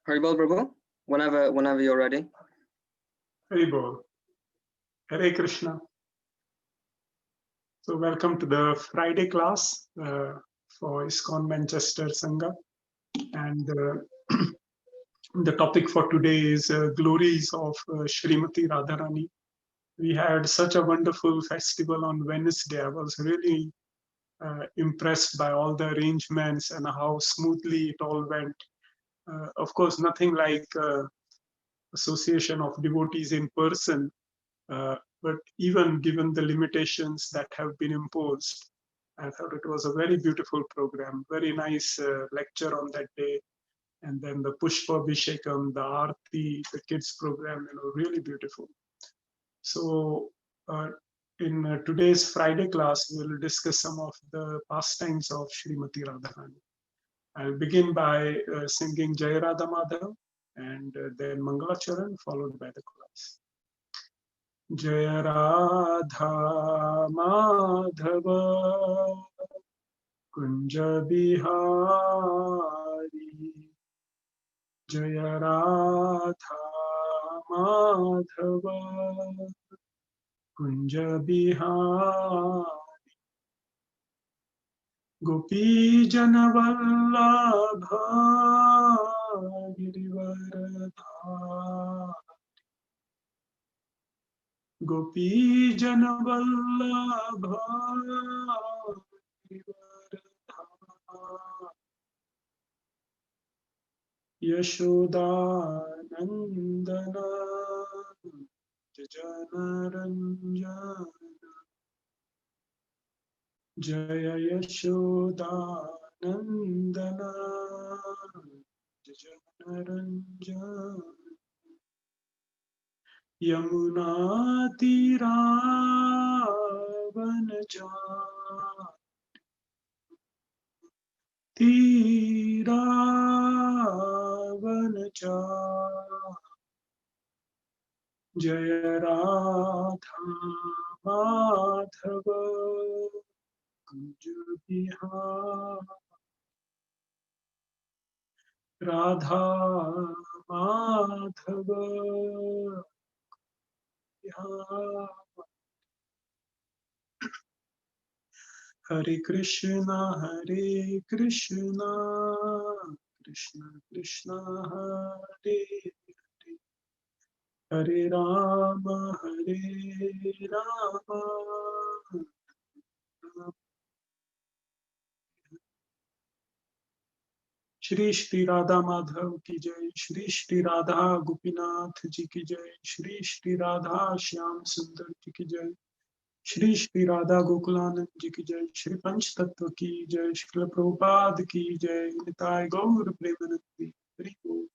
Haribol Prabhu, whenever you're ready. Haribol. Hare Krishna. So welcome to the Friday class for ISKCON Manchester Sangha. And the topic for today is Glories of Srimati Radharani. We had such a wonderful festival on Wednesday. I was really impressed by all the arrangements and how smoothly it all went. Of course, nothing like association of devotees in person, but even given the limitations that have been imposed, I thought it was a very beautiful program, very nice lecture on that day. And then the Pushpa Abhishekam, the Aarti, the kids program, really beautiful. So in today's Friday class, we'll discuss some of the pastimes of Srimati Radharani. I'll begin by singing Jai Radha Madhav and then Mangala Charan, followed by the chorus. Jai Radha Madhava Kunja Bihari Jaya Radha Madhava Kunja Bihari Gopi Janavallabha Girivaradha Gopi Janavallabha Girivaradha Yashodanandana Janaranjana Jaya Yashodanandana Janaranjana Yamuna Tiravanacha Jaya Radha Madhava Kunja Bihari Radha Madhava Hare Krishna, Krishna Krishna, Hare Hare, Hare Rama, Shri Shri Radha Madhav ki jai, Shri Shri Radha Gopinath ji ki jai, Shri Shri Radha Shyam Sundar ji ki jai, Shri Shri Radha Gokulanand ji ki jai, Shri Panch Tattva ki jai, Shri Prabhupada ki jai, Nitai Gaur Premanandi, Hari Bol.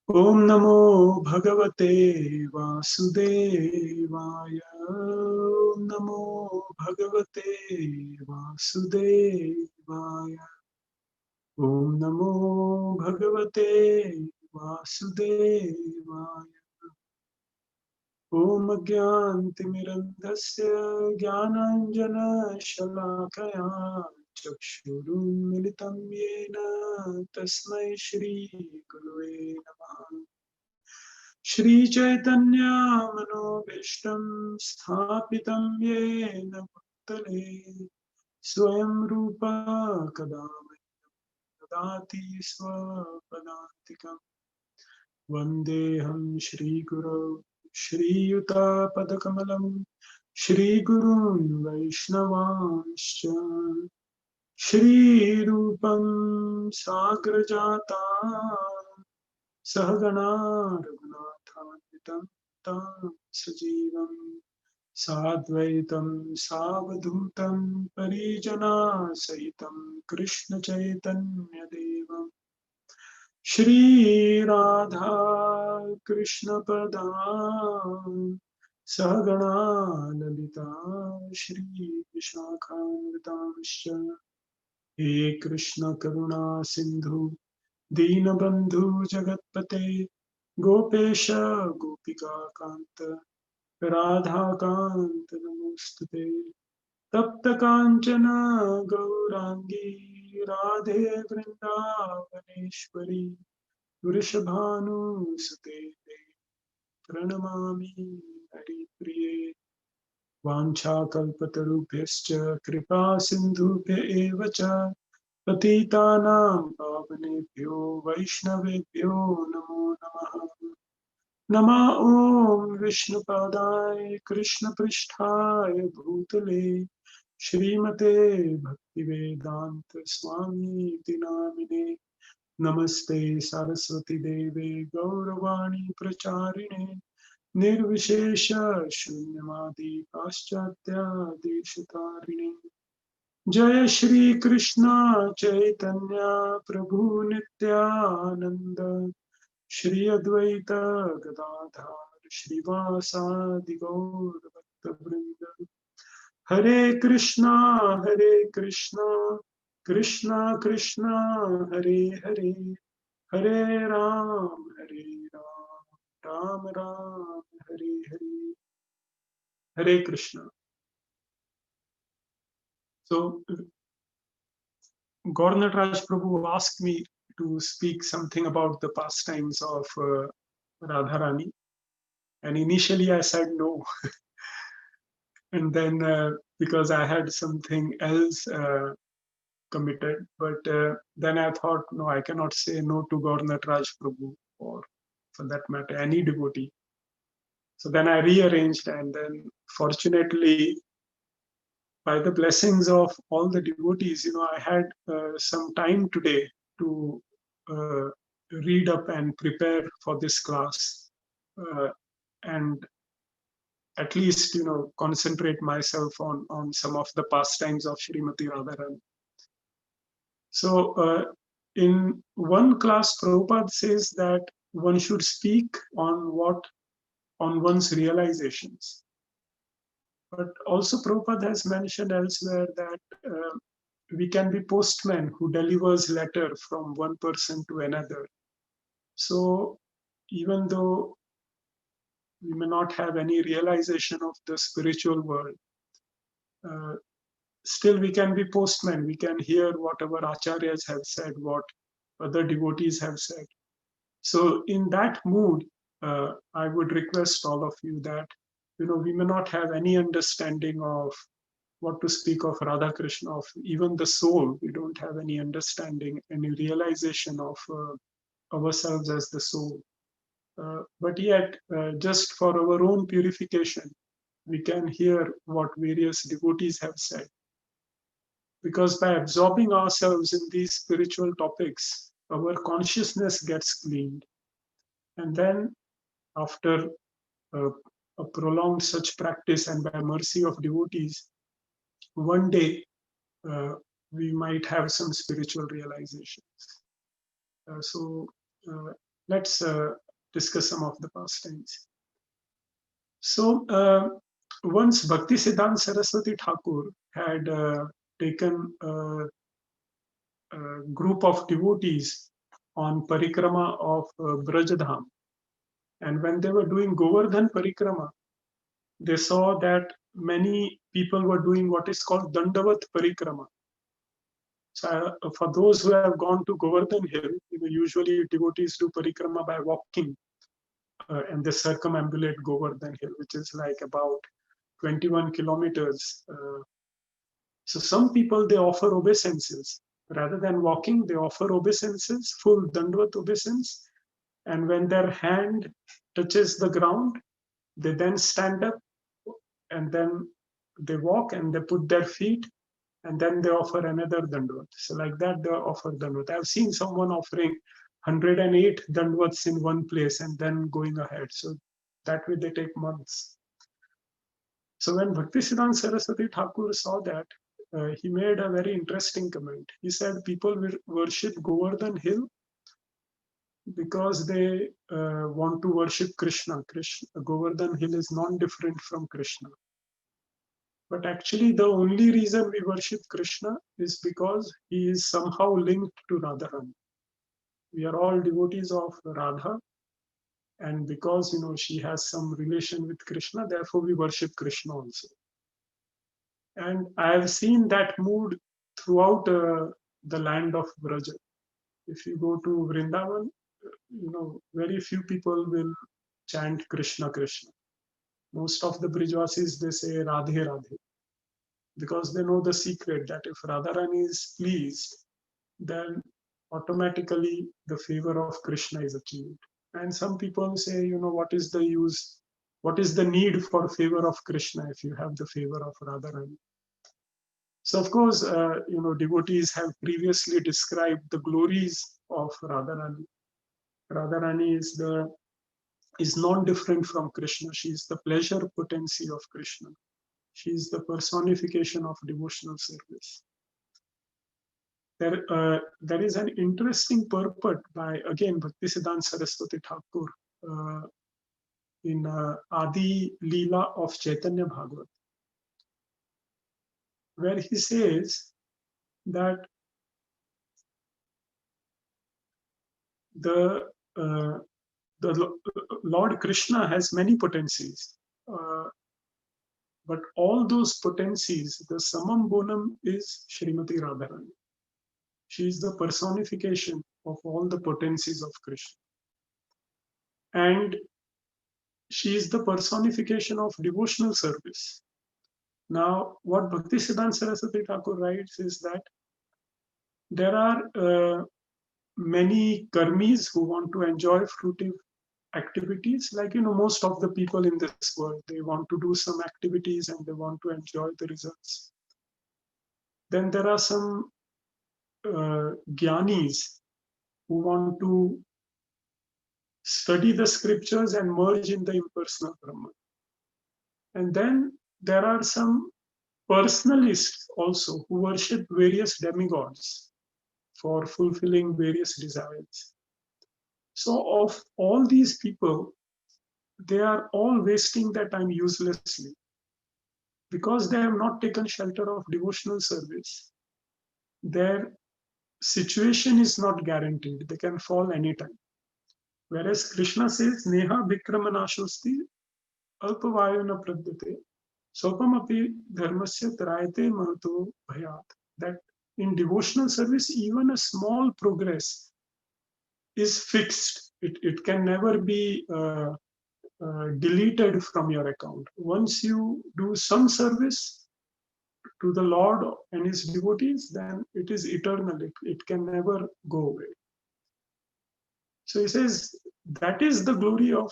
Om Namo Bhagavate Vasudevaya, Om Namo Bhagavate Vasudevaya, Om Namo Bhagavate Vasudevaya. Om Gyantimirandhasya Gyananjana Shalakaya Chakshurunmilitam Yena Tasmai Shri Gurave Namaha. Shri Chaitanya Manobhishtam Sthapitam Yena Bhattale Swayam Rupa Kadamaya Dadati Swapadantikam Vandeham Shri Guru Shri Yuta Padakamalam Shri Gurun Vaishnavanscha Shri Rupam Sagrajata Sahagana Raghunathanvitam Tam Sajivam Sadvaitam Savadhutam Parijana Sahitam Krishna Chaitanya Devam Shri Radha Krishna Padam Sahagana Lalita Shri Vishakhanvitamscha He Krishna Karuna Sindhu Deenabandhu Jagatpate Gopesha Gopika Kanta Radha Kanta Namostute Tapta Kanchana Gaurangi Radhe Vrindavaneshwari Vrishabhanusute Pranamami Haripriye Vanchakalpatarubhyascha Kripa Sindhubhya eva cha Patitanam Pavanebhyo Vaishnavebhyo Namo Namaha Nama Om Vishnupadaya Krishna Pristhaya Bhutale Srimate Bhaktivedanta Swami Dinamine Namaste Saraswati Deve Gauravani Pracharine Nirvishesha Shunyamadi Paschatya Deshatarine Jaya Shri Krishna Chaitanya Prabhu Nityananda Shri Advaita Gadadhar Shrivasadi Gaur Bhaktavrinda Hare Krishna Krishna Krishna Hare Hare Hare Ram Ram Ram Hare Hare Hare Krishna. So Gaur Nataraj Prabhu asked me to speak something about the pastimes of Radharani, and initially I said no. And then because I had something else committed, but then I thought, no, I cannot say no to Gaur Nataraj Prabhu, or for that matter any devotee. So then I rearranged, and then fortunately, by the blessings of all the devotees, I had some time today to read up and prepare for this class, and at least concentrate myself on some of the pastimes of Srimati Radharani. So in one class, Prabhupada says that one should speak on one's realizations. But also Prabhupada has mentioned elsewhere that we can be postmen who delivers letter from one person to another. So even though we may not have any realization of the spiritual world, still we can be postmen. We can hear whatever acharyas have said, what other devotees have said. So in that mood, I would request all of you that we may not have any understanding of what to speak of Radha Krishna, of even the soul. We don't have any understanding, any realization of ourselves as the soul. But yet, just for our own purification, we can hear what various devotees have said. Because by absorbing ourselves in these spiritual topics, our consciousness gets cleaned. And then, after a prolonged such practice and by mercy of devotees, one day we might have some spiritual realizations. So let's discuss some of the pastimes. So once Bhaktisiddhanta Saraswati Thakur had taken a group of devotees on parikrama of Brajadham. And when they were doing Govardhan parikrama, they saw that many people were doing what is called Dandavat parikrama. So for those who have gone to Govardhan Hill, usually devotees do parikrama by walking, and they circumambulate Govardhan Hill, which is like about 21 kilometers. So some people, they offer obeisances. Rather than walking, they offer obeisances, full Dandavat obeisance. And when their hand touches the ground, they then stand up, and then they walk and they put their feet, and then they offer another Dandavat. So like that, they offer Dandavat. I've seen someone offering 108 Dandavats in one place and then going ahead. So that way they take months. So when Bhaktisiddhanta Saraswati Thakur saw that, he made a very interesting comment. He said people will worship Govardhan Hill because they want to worship Krishna. Govardhan Hill is non-different from Krishna. But actually, the only reason we worship Krishna is because he is somehow linked to Radharani. We are all devotees of Radha, and because she has some relation with Krishna, therefore we worship Krishna also. And I have seen that mood throughout the land of Braja. If you go to Vrindavan, very few people will chant Krishna Krishna. Most of the Brijvasis, they say Radhe Radhe, because they know the secret that if Radharani is pleased, then automatically the favor of Krishna is achieved. And some people say, what is the use? What is the need for favor of Krishna if you have the favor of Radharani? So of course, devotees have previously described the glories of Radharani. Radharani is not different from Krishna. She is the pleasure potency of Krishna. She is the personification of devotional service. There is an interesting purport by, again, Bhaktisiddhanta Saraswati Thakur in Adi Leela of Chaitanya Bhagavat, where he says that the Lord Krishna has many potencies, but all those potencies, the summum bonum is Srimati Radharani. She is the personification of all the potencies of Krishna. And she is the personification of devotional service. Now, what Bhaktisiddhanta Saraswati Thakur writes is that there are many karmis who want to enjoy fruitive activities, like most of the people in this world, they want to do some activities and they want to enjoy the results. Then there are some jnanis who want to study the scriptures and merge in the impersonal Brahman. And then there are some personalists also who worship various demigods for fulfilling various desires. So of all these people, they are all wasting their time uselessly because they have not taken shelter of devotional service. Their situation is not guaranteed. They can fall anytime. Whereas Krishna says, Neha Vikramanashosti Alpavayana Pradyate Sopamapi Dharmasya Trayate Mahato Bhayat. That in devotional service, even a small progress is fixed. It can never be deleted from your account. Once you do some service to the Lord and his devotees, then it is eternal. It can never go away. So he says that is the glory of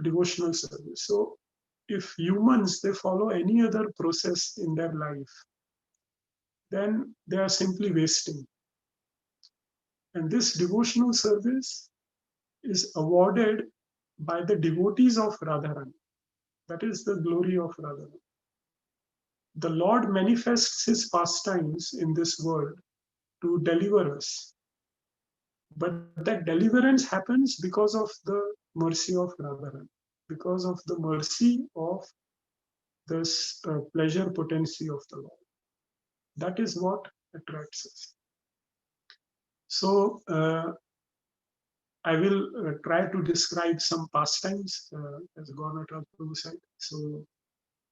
devotional service. So if humans, they follow any other process in their life, then they are simply wasting. And this devotional service is awarded by the devotees of Radharani. That is the glory of Radharani. The Lord manifests his pastimes in this world to deliver us. But that deliverance happens because of the mercy of Radharani, because of the mercy of this pleasure potency of the Lord. That is what attracts us. So I will try to describe some pastimes, as Governor Prabhu said. So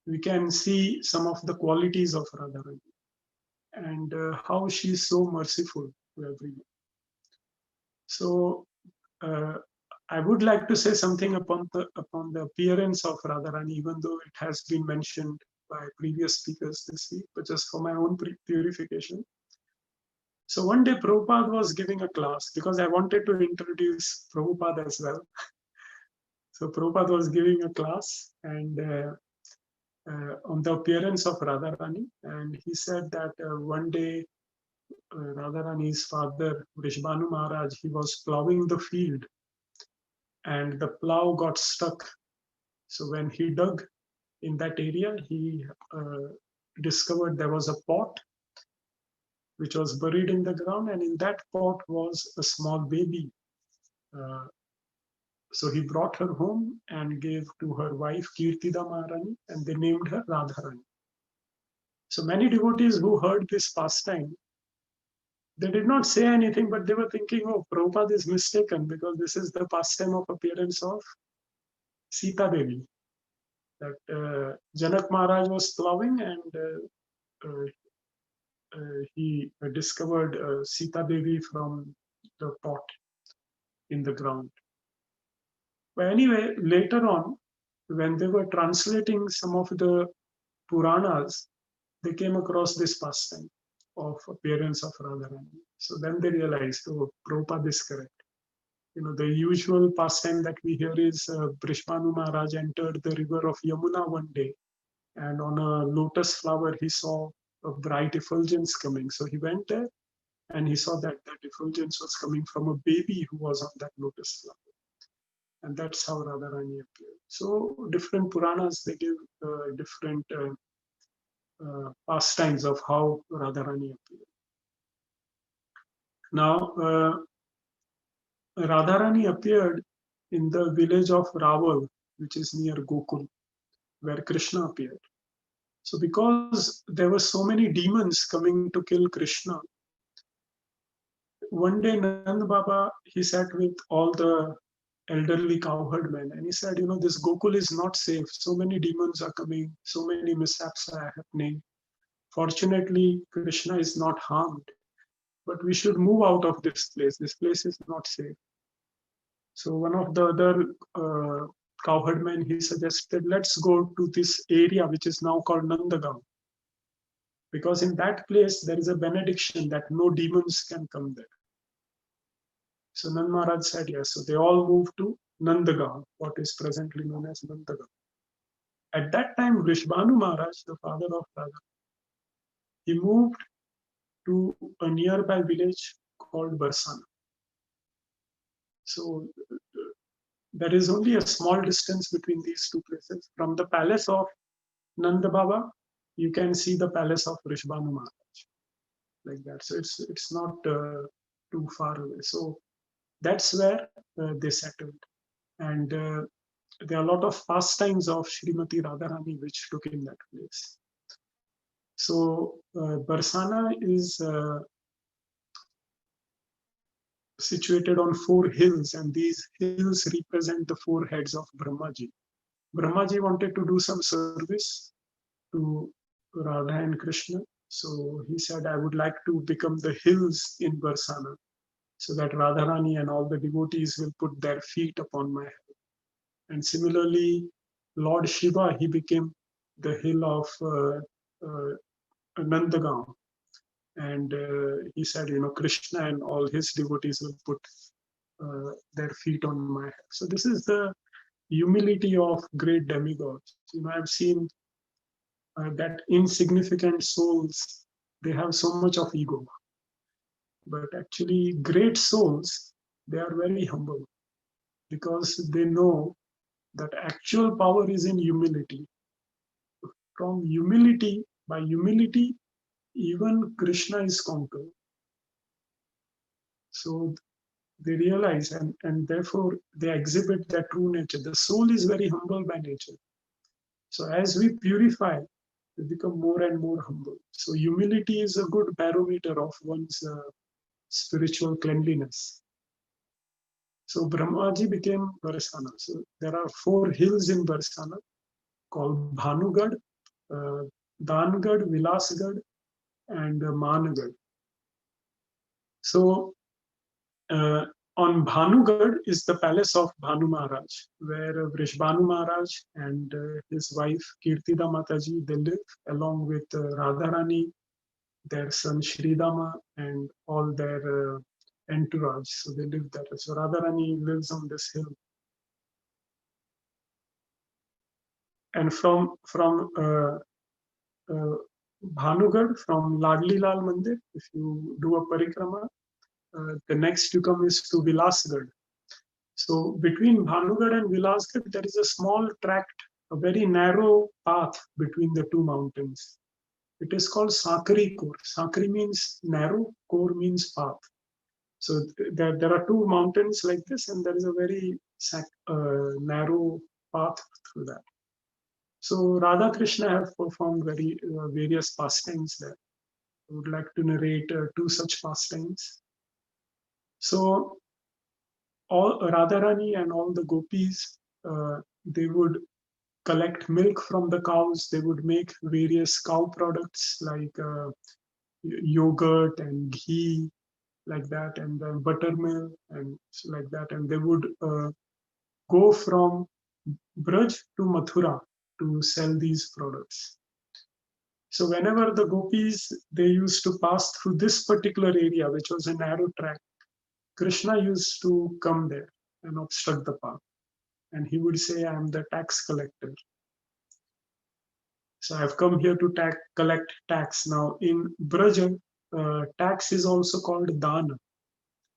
we can see some of the qualities of Radharani and how she is so merciful to everyone. So I would like to say something upon the appearance of Radharani, even though it has been mentioned by previous speakers this week, but just for my own purification. So one day Prabhupada was giving a class because I wanted to introduce Prabhupada as well. So Prabhupada was giving a class and on the appearance of Radharani, and he said that one day Radharani's father, Vrishbhanu Maharaj, he was plowing the field and the plow got stuck. So when he dug in that area, he discovered there was a pot which was buried in the ground, and in that pot was a small baby. So he brought her home and gave to her wife Kirtida Maharani, and they named her Radharani. So many devotees who heard this pastime, they did not say anything, but they were thinking, oh, Prabhupada is mistaken because this is the pastime of appearance of Sita Devi. That Janak Maharaj was plowing and he discovered Sita Devi from the pot in the ground. But anyway, later on, when they were translating some of the Puranas, they came across this pastime of appearance of Radharani. So then they realized, oh, Prabhupada is correct. The usual pastime that we hear is Brishmanu Maharaj entered the river of Yamuna one day, and on a lotus flower he saw a bright effulgence coming. So he went there and he saw that that effulgence was coming from a baby who was on that lotus flower. And that's how Radharani appeared. So different Puranas, they give different pastimes of how Radharani appeared. Now, Radharani appeared in the village of Raval, which is near Gokul, where Krishna appeared. So because there were so many demons coming to kill Krishna, one day Nand Baba, he sat with all the elderly cowherd men and he said, this Gokul is not safe. So many demons are coming, so many mishaps are happening. Fortunately, Krishna is not harmed, but we should move out of this place. This place is not safe. So one of the other cowherd men, he suggested, let's go to this area which is now called Nandagaon. Because in that place, there is a benediction that no demons can come there. So Nand Maharaj said yes. So they all moved to Nandagaon, what is presently known as Nandagaon. At that time, Vrishbhanu Maharaj, the father of Radha, he moved to a nearby village called Barsana. So there is only a small distance between these two places. From the palace of Nanda Baba, you can see the palace of Vrishbhanu Maharaj, like that. So it's not too far away. So that's where they settled. And there are a lot of pastimes of Srimati Radharani which took in that place. So Barsana is situated on 4 hills, and these hills represent the 4 heads of Brahmaji. Brahmaji wanted to do some service to Radha and Krishna. So he said, I would like to become the hills in Barsana, so that Radharani and all the devotees will put their feet upon my head. And similarly, Lord Shiva, he became the hill of Nandagaon. And he said, Krishna and all his devotees will put their feet on my head. So this is the humility of great demigods. I've seen that insignificant souls, they have so much of ego. But actually, great souls, they are very humble because they know that actual power is in humility. From humility, by humility, even Krishna is conquered. So they realize and therefore they exhibit their true nature. The soul is very humble by nature. So as we purify, we become more and more humble. So humility is a good barometer of one's spiritual cleanliness. So Brahmaji became Barsana. So there are 4 hills in Barsana called Bhanugad, Dangad, Vilasgad, and Managad. So on Bhanugad is the palace of Bhanu Maharaj, where Vrishbhanu Maharaj and his wife Kirtida Mataji, they live along with Radharani, their son Shridama, and all their entourage. So they live there. So Radharani lives on this hill. And from Bhanugad, from Ladli Lal Mandir, if you do a parikrama, the next you come is to Vilasgad. So between Bhanugad and Vilasgad, there is a small tract, a very narrow path between the 2 mountains. It is called Sakari Kor. Sakari means narrow, Kor means path. So there are 2 mountains like this, and there is a very narrow path through that. So Radha Krishna have performed various pastimes there. I would like to narrate 2 such pastimes. So all Radharani and all the gopis, they would collect milk from the cows. They would make various cow products like yogurt and ghee, like that, and then buttermilk and like that. And they would go from Braj to Mathura to sell these products. So whenever the gopis, they used to pass through this particular area, which was a narrow track, Krishna used to come there and obstruct the path. And he would say, I am the tax collector. So I've come here to collect tax. Now in Braja, tax is also called dana.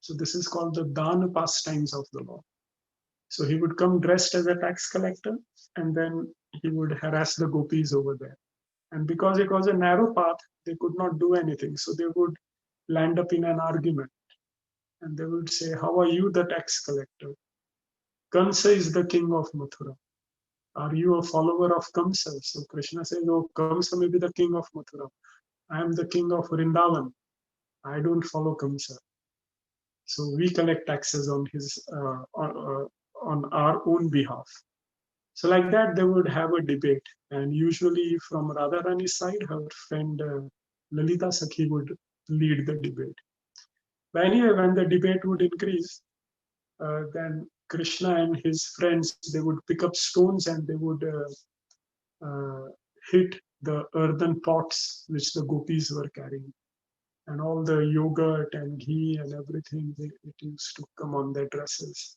So this is called the dana pastimes of the Lord. So he would come dressed as a tax collector, and then he would harass the gopis over there. And because it was a narrow path, they could not do anything. So they would land up in an argument. And they would say, how are you the tax collector? Kamsa is the king of Mathura. Are you a follower of Kamsa? So Krishna says, oh, Kamsa may be the king of Mathura. I am the king of Vrindavan. I don't follow Kamsa. So we collect taxes on his on our own behalf. So like that, they would have a debate. And usually from Radharani's side, her friend Lalita Sakhi would lead the debate. But anyway, when the debate would increase, then Krishna and his friends, they would pick up stones and they would hit the earthen pots which the gopis were carrying. And all the yogurt and ghee and everything, it used to come on their dresses.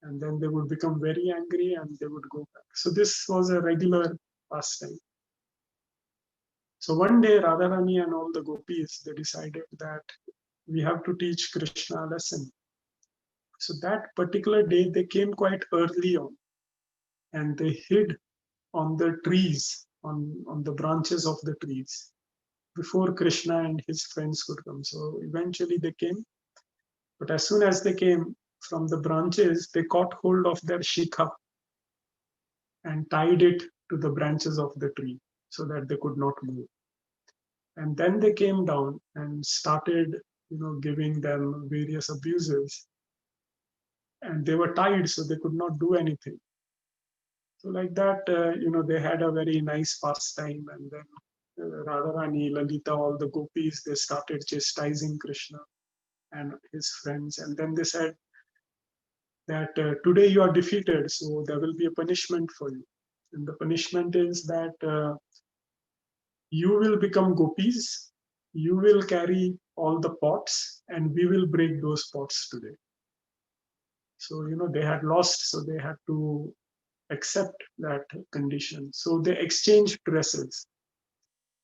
And then they would become very angry and they would go back. So this was a regular pastime. So one day, Radharani and all the gopis, they decided that we have to teach Krishna a lesson. So that particular day, they came quite early on and they hid on the trees, on the branches of the trees, before Krishna and his friends could come. So eventually they came. But as soon as they came from the branches, they caught hold of their shikha and tied it to the branches of the tree so that they could not move. And then they came down and started, giving them various abuses. And they were tied, so they could not do anything. So like that, they had a very nice pastime. And then Radharani, Lalita, all the gopis, they started chastising Krishna and his friends. And then they said that today you are defeated, so there will be a punishment for you. And the punishment is that you will become gopis, you will carry all the pots, and we will break those pots today. So, they had lost, so they had to accept that condition. So they exchanged dresses.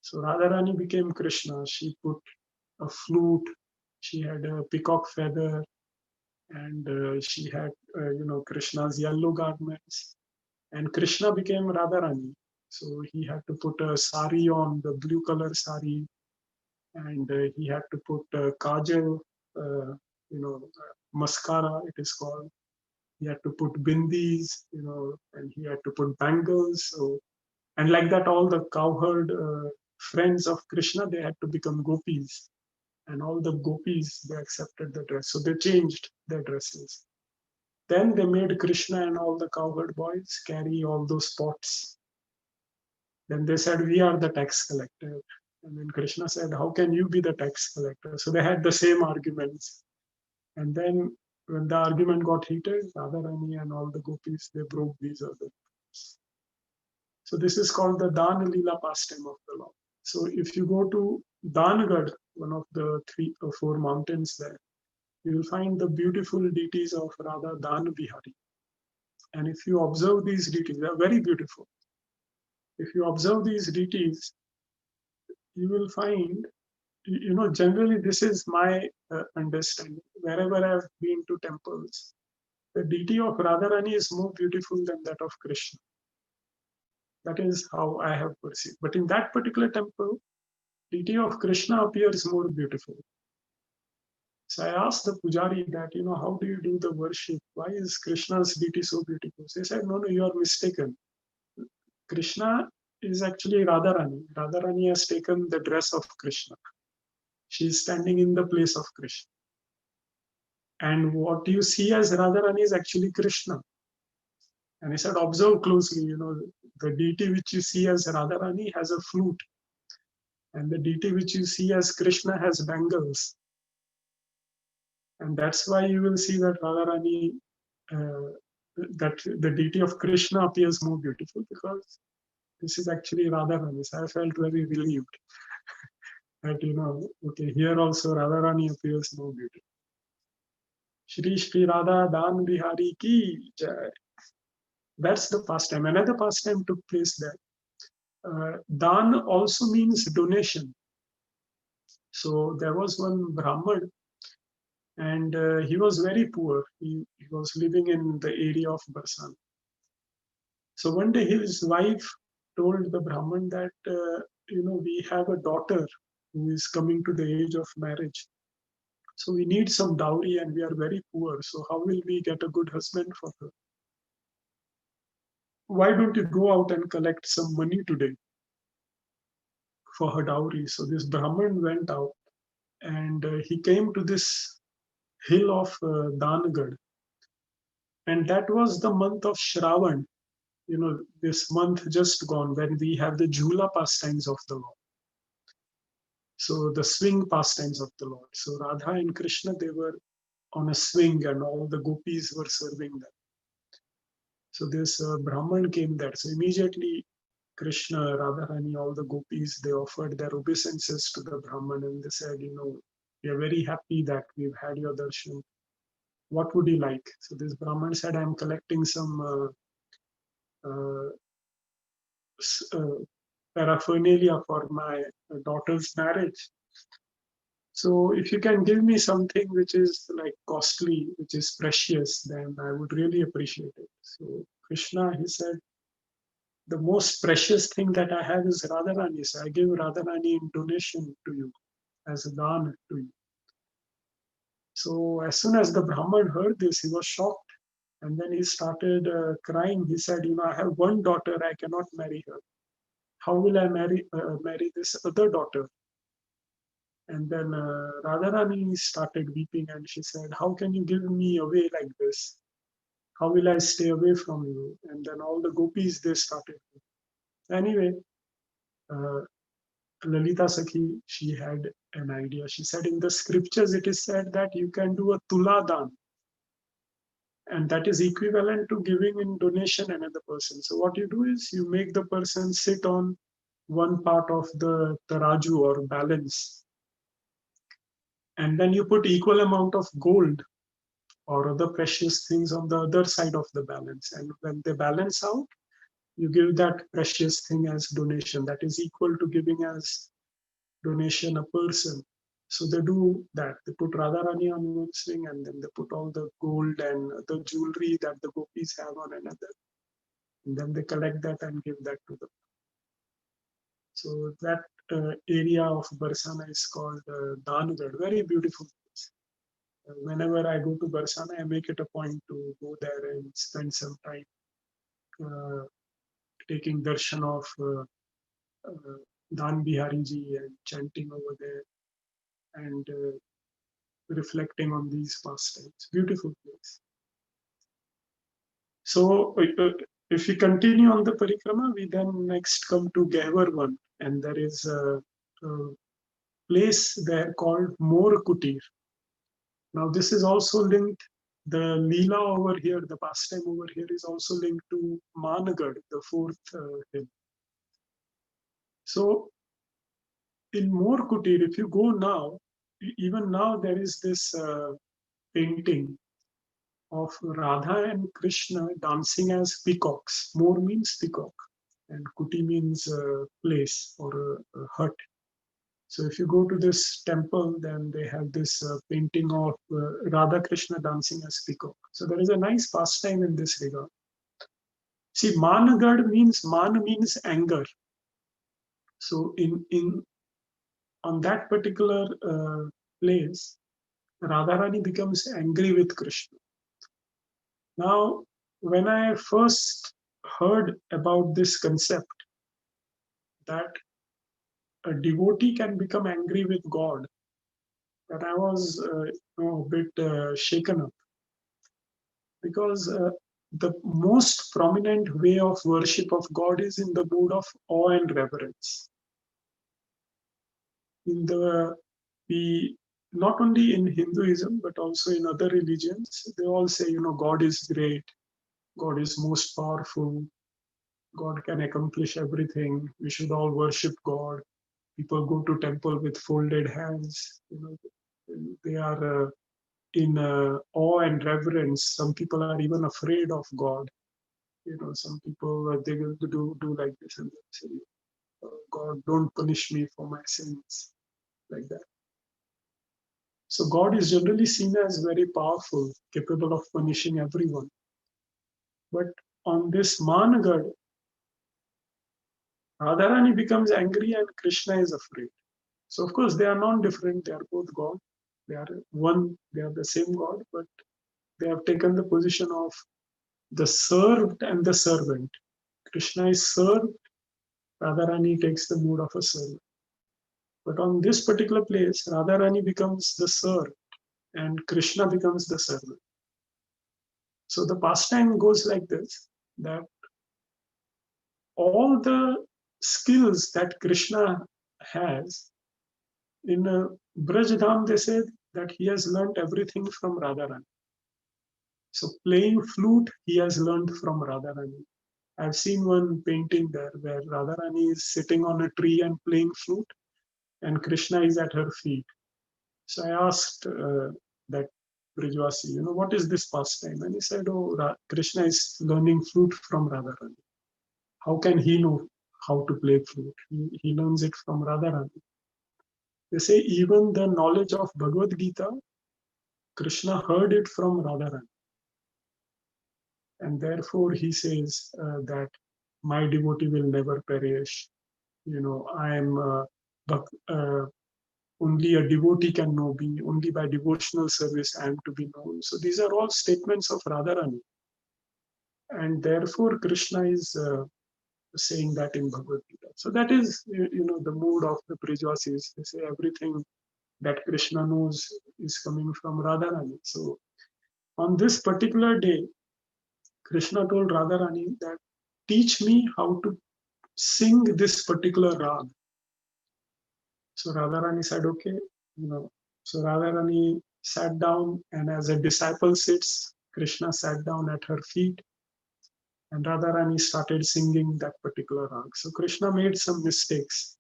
So Radharani became Krishna. She put a flute, she had a peacock feather, and she had, Krishna's yellow garments. And Krishna became Radharani. So he had to put a sari on, the blue color sari, and he had to put kajal, mascara, it is called. He had to put bindis, and he had to put bangles. So, and like that, all the cowherd friends of Krishna, they had to become gopis. And all the gopis, they accepted the dress. So they changed their dresses. Then they made Krishna and all the cowherd boys carry all those pots. Then they said, we are the tax collector. And then Krishna said, how can you be the tax collector? So they had the same arguments. And then when the argument got heated, Radharani and all the gopis, they broke these arguments. So this is called the Dana Leela pastime of the Lord. So if you go to Danagad, one of the 3 or 4 mountains there, you will find the beautiful deities of Radha Dana Bihari. And if you observe these deities, they are very beautiful. If you observe these deities, you will find, generally this is my understanding. Wherever I've been to temples, the deity of Radharani is more beautiful than that of Krishna. That is how I have perceived. But in that particular temple, deity of Krishna appears more beautiful. So I asked the pujari that, how do you do the worship? Why is Krishna's deity so beautiful? So he said, no, you are mistaken. Krishna is actually Radharani. Radharani has taken the dress of Krishna. She is standing in the place of Krishna. And what you see as Radharani is actually Krishna. And he said, observe closely, the deity which you see as Radharani has a flute. And the deity which you see as Krishna has bangles. And that's why you will see that Radharani, that the deity of Krishna appears more beautiful, because this is actually Radharani. So I felt very relieved that, okay, here also Radharani appears more beautiful. Shri Shri Radha Dan Bihari Ki Jai. That's the pastime. Another pastime took place there. Dan also means donation. So there was one Brahman, and he was very poor. He was living in the area of Barsan. So one day his wife told the Brahman that, we have a daughter who is coming to the age of marriage. So we need some dowry and we are very poor. So how will we get a good husband for her? Why don't you go out and collect some money today for her dowry? So this Brahman went out, and he came to this hill of Dangad. And that was the month of Shravan, this month just gone, when we have the Jhula pastimes of the Lord. So the swing pastimes of the Lord. So Radha and Krishna, they were on a swing, and all the gopis were serving them. So this Brahman came there. So immediately Krishna, Radharani, all the gopis, they offered their obeisances to the Brahman, and they said, we are very happy that we've had your darshan. What would you like? So this Brahman said, I'm collecting some uh, paraphernalia for my daughter's marriage. So if you can give me something which is like costly, which is precious, then I would really appreciate it. So Krishna, he said, the most precious thing that I have is Radharani. So I give Radharani in donation to you, as a dan to you. So as soon as the Brahman heard this, he was shocked. And then he started crying. He said, I have one daughter, I cannot marry her. How will I marry this other daughter? And then Radharani started weeping, and she said, how can you give me away like this? How will I stay away from you? And then all the gopis, they started. Anyway, uh, Lalita Sakhi, she had an idea. She said, in the scriptures, it is said that you can do a tuladan, and that is equivalent to giving in donation another person. So what you do is you make the person sit on one part of the taraju or balance, and then you put equal amount of gold or other precious things on the other side of the balance. And when they balance out, you give that precious thing as donation. That is equal to giving as donation a person. So they do that. They put Radharani on one swing, and then they put all the gold and the jewelry that the gopis have on another. And then they collect that and give that to them. So that area of Barsana is called Danugad. Very beautiful place. Whenever I go to Barsana, I make it a point to go there and spend some time uh, taking darshan of Dan Bihari ji and chanting over there and reflecting on these pastimes. Beautiful place. So if we continue on the parikrama, we then next come to Gehwarvan, and there is a place there called Mor Kutir. Now this is also linked, the Leela over here, the pastime over here is also linked to Managad, the fourth hill. So in Mor Kutir, if you go now, even now there is this painting of Radha and Krishna dancing as peacocks. Mor means peacock, and Kuti means place or a hut. So if you go to this temple, then they have this painting of Radha Krishna dancing as peacock. So there is a nice pastime in this regard. See, Managad means, Man means anger. So in on that particular place, Radharani becomes angry with Krishna. Now, when I first heard about this concept that a devotee can become angry with God, that I was a bit shaken up, because the most prominent way of worship of God is in the mood of awe and reverence. in not only in Hinduism, but also in other religions, they all say, God is great, God is most powerful, God can accomplish everything. We should all worship God. People go to temple with folded hands. They are in awe and reverence. Some people are even afraid of God. Some people they will do like this and they'll say, God, don't punish me for my sins, like that. So God is generally seen as very powerful, capable of punishing everyone. But on this Managad, Radharani becomes angry and Krishna is afraid. So of course they are non-different, they are both God. They are one, they are the same God, but they have taken the position of the served and the servant. Krishna is served, Radharani takes the mood of a servant. But on this particular place, Radharani becomes the served and Krishna becomes the servant. So the pastime goes like this, that all the skills that Krishna has, in Braj they said that he has learned everything from Radharani. So playing flute, he has learned from Radharani. I've seen one painting there where Radharani is sitting on a tree and playing flute, and Krishna is at her feet. So I asked that Brijwasi, what is this pastime? And he said, Krishna is learning flute from Radharani. How can he know how to play flute? He learns it from Radharani. They say even the knowledge of Bhagavad Gita, Krishna heard it from Radharani. And therefore he says that my devotee will never perish. I am only a devotee can know me. Only by devotional service I am to be known. So these are all statements of Radharani. And therefore Krishna is saying that in Bhagavad Gita. So that is, the mood of the Brijwasis. They say everything that Krishna knows is coming from Radharani. So on this particular day, Krishna told Radharani that teach me how to sing this particular rag. So Radharani said, okay, So Radharani sat down, and as a disciple sits, Krishna sat down at her feet, and Radharani started singing that particular rag. So Krishna made some mistakes.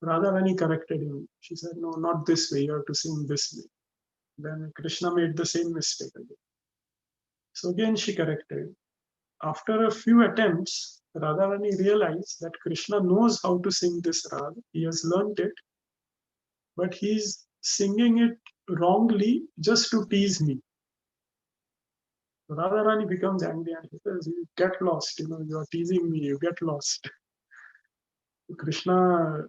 Radharani corrected him. She said, no, not this way, you have to sing this way. Then Krishna made the same mistake again. So again she corrected. After a few attempts, Radharani realized that Krishna knows how to sing this rag. He has learned it, but he's singing it wrongly just to tease me. Radharani becomes angry and he says, you get lost, you are teasing me, you get lost. Krishna,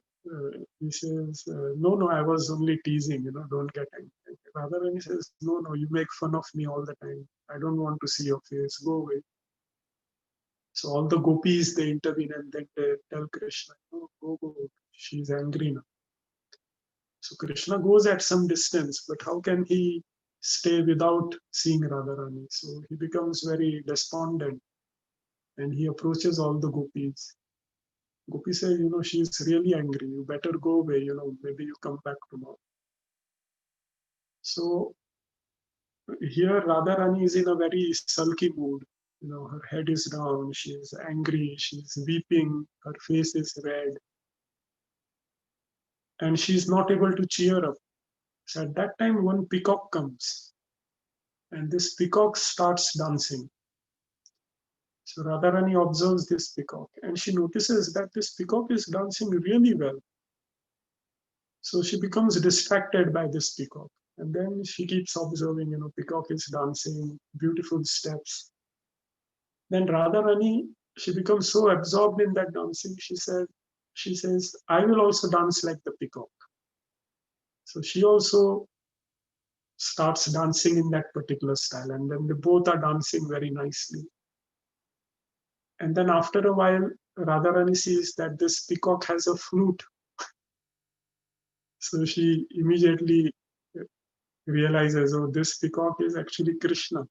he says, no, I was only teasing, don't get angry. Radharani says, no, you make fun of me all the time. I don't want to see your face, go away. So all the gopis, they intervene and then they tell Krishna, go, she's angry now. So Krishna goes at some distance, but how can he stay without seeing Radharani? So he becomes very despondent and he approaches all the gopis. Gopis say, she's really angry. You better go away, maybe you come back tomorrow. So here Radharani is in a very sulky mood. Her head is down, she's angry, she's weeping, her face is red. And she's not able to cheer up. So at that time, one peacock comes, and this peacock starts dancing. So Radharani observes this peacock, and she notices that this peacock is dancing really well. So she becomes distracted by this peacock, and then she keeps observing, peacock is dancing, beautiful steps. Then Radharani, she becomes so absorbed in that dancing, she says, I will also dance like the peacock. So she also starts dancing in that particular style, and then they both are dancing very nicely. And then after a while, Radharani sees that this peacock has a flute. So she immediately realizes, this peacock is actually Krishna.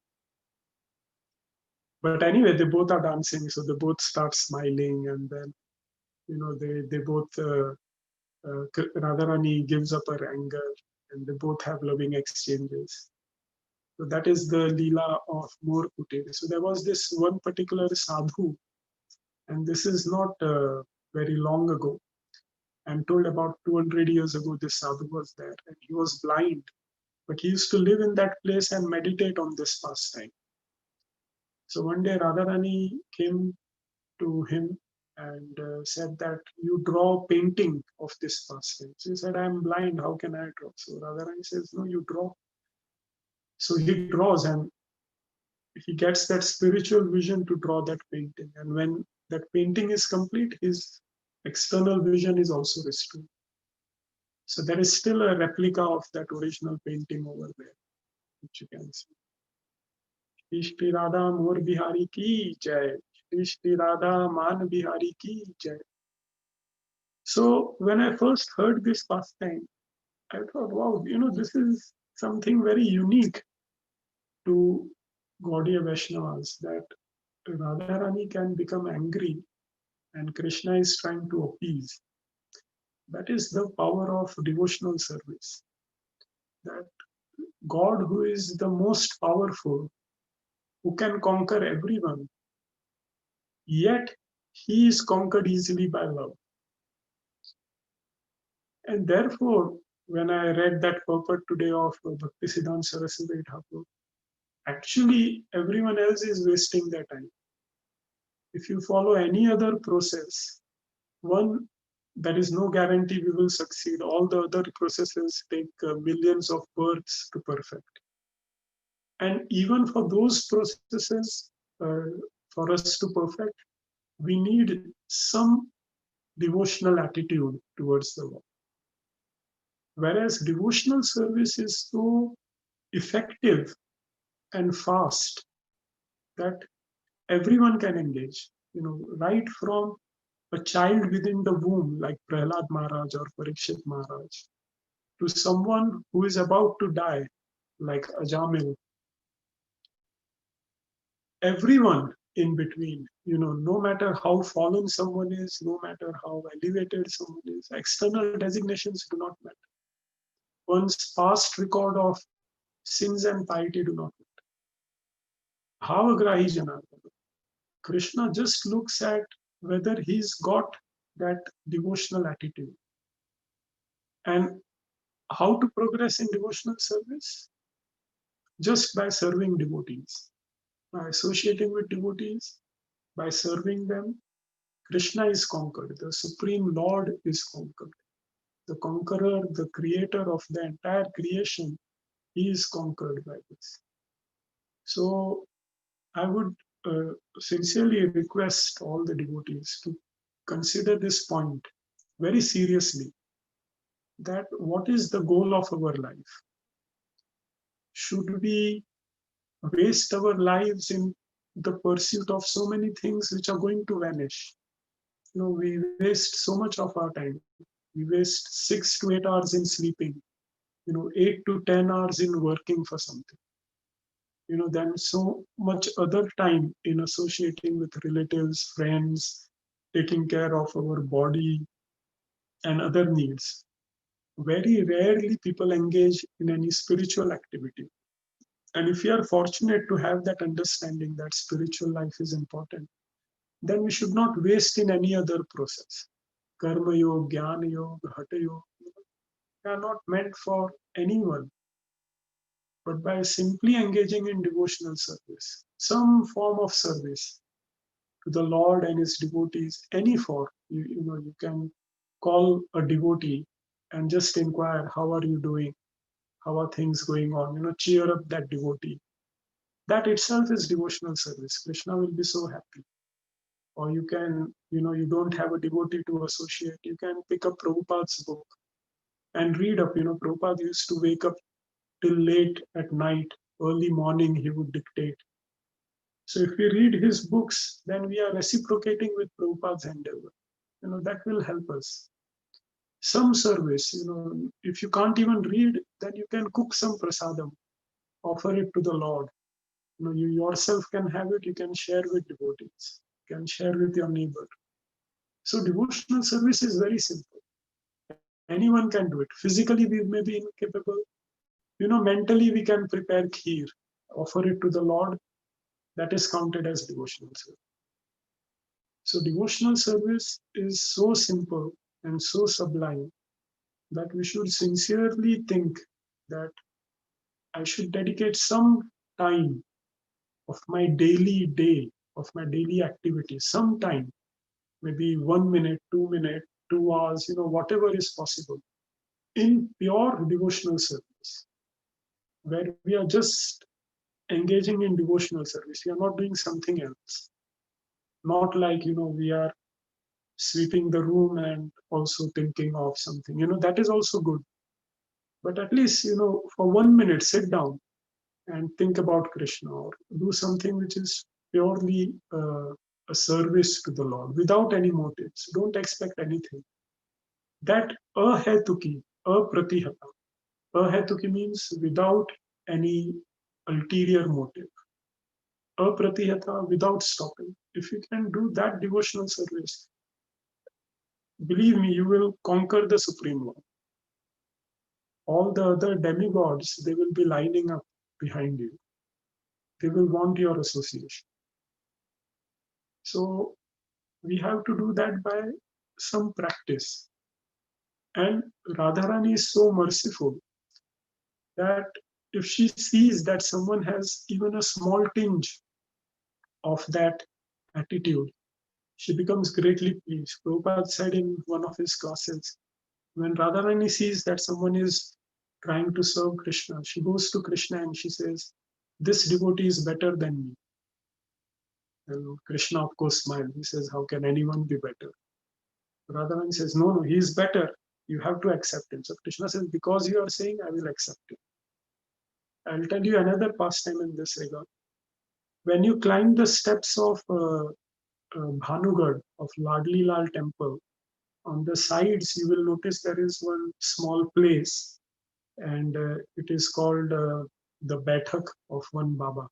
But anyway, they both are dancing, so they both start smiling, and then they both Radharani gives up her anger and they both have loving exchanges. So that is the Leela of Mor Kutir. So there was this one particular sadhu, and this is not very long ago. I'm told about 200 years ago, this sadhu was there, and he was blind, but he used to live in that place and meditate on this pastime. So one day Radharani came to him and said that you draw painting of this pastime. So he said, I'm blind, how can I draw? So Radharani says, no, you draw. So he draws and he gets that spiritual vision to draw that painting. And when that painting is complete, his external vision is also restored. So there is still a replica of that original painting over there, which you can see. Shri Radha Mor Bihari ki jai. Shri Radha Man Bihari ki jai. So when I first heard this pastime, I thought, wow, this is something very unique to Gaudiya Vaishnavas, that Radharani can become angry and Krishna is trying to appease. That is the power of devotional service. That God, who is the most powerful, who can conquer everyone, yet he is conquered easily by love. And therefore, when I read that purport today of Bhaktisiddhanta Saraswati Thakur, actually everyone else is wasting their time. If you follow any other process, one, there is no guarantee we will succeed. All the other processes take millions of births to perfect. And even for those processes, for us to perfect, we need some devotional attitude towards the Lord. Whereas devotional service is so effective and fast that everyone can engage. Right from a child within the womb, like Prahlad Maharaj or Parikshit Maharaj, to someone who is about to die, like Ajamil. Everyone in between, no matter how fallen someone is, no matter how elevated someone is, external designations do not matter. One's past record of sins and piety do not matter. Bhavagrahi Janardana. Krishna just looks at whether he's got that devotional attitude. And how to progress in devotional service? Just by serving devotees, by associating with devotees, by serving them. Krishna is conquered. The Supreme Lord is conquered. The conqueror, the creator of the entire creation, he is conquered by this. So I would sincerely request all the devotees to consider this point very seriously, that what is the goal of our life? Should we waste our lives in the pursuit of so many things which are going to vanish? We waste so much of our time. We waste 6 to 8 hours in sleeping, 8 to 10 hours in working for something. Then so much other time in associating with relatives, friends, taking care of our body and other needs. Very rarely people engage in any spiritual activity. And if we are fortunate to have that understanding that spiritual life is important, then we should not waste in any other process. Karma yoga, jnana yoga, hatha yoga, they are not meant for anyone. But by simply engaging in devotional service, some form of service to the Lord and his devotees, any form, you can call a devotee and just inquire, how are you doing? How are things going on? Cheer up that devotee. That itself is devotional service. Krishna will be so happy. Or you can, you don't have a devotee to associate, you can pick up Prabhupada's book and read up. Prabhupada used to wake up till late at night, early morning he would dictate. So if we read his books, then we are reciprocating with Prabhupada's endeavor. That will help us. Some service, if you can't even read, then you can cook some prasadam, offer it to the Lord. You yourself can have it, you can share with devotees, you can share with your neighbor. So devotional service is very simple. Anyone can do it. Physically, we may be incapable. Mentally, we can prepare kheer, offer it to the Lord. That is counted as devotional service. So devotional service is so simple and so sublime that we should sincerely think that I should dedicate some time of my daily day, of my daily activity, some time, maybe 1 minute, 2 minutes, 2 hours, whatever is possible, in pure devotional service, where we are just engaging in devotional service. We are not doing something else. Not like, we are sweeping the room and also thinking of something. That is also good. But at least, for 1 minute, sit down and think about Krishna, or do something which is purely a service to the Lord without any motives. Don't expect anything. That ahetuki, apratihata. Ahetuki means without any ulterior motive. Apratihata, without stopping. If you can do that devotional service, believe me, you will conquer the Supreme Lord. All the other demigods, they will be lining up behind you. They will want your association. So we have to do that by some practice. And Radharani is so merciful that if she sees that someone has even a small tinge of that attitude, she becomes greatly pleased. Prabhupada said in one of his classes, when Radharani sees that someone is trying to serve Krishna, she goes to Krishna and she says, this devotee is better than me. And Krishna, of course, smiles. He says, how can anyone be better? Radharani says, no, no, he is better. You have to accept him. So Krishna says, because you are saying, I will accept him. I'll tell you another pastime in this regard. When you climb the steps of Bhanugad, of Ladli Lal temple, on the sides you will notice there is one small place, and it is called the Baithak of one Baba.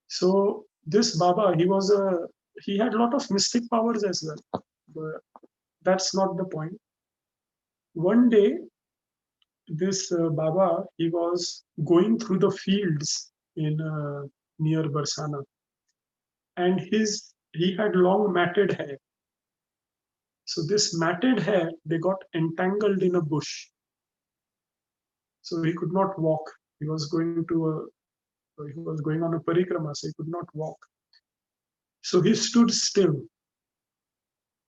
So this Baba, he had a lot of mystic powers as well, but that's not the point. One day, this Baba, he was going through the fields in near Barsana, and he had long matted hair. So this matted hair, they got entangled in a bush. So he could not walk. He was going on a parikrama, so he could not walk. So he stood still.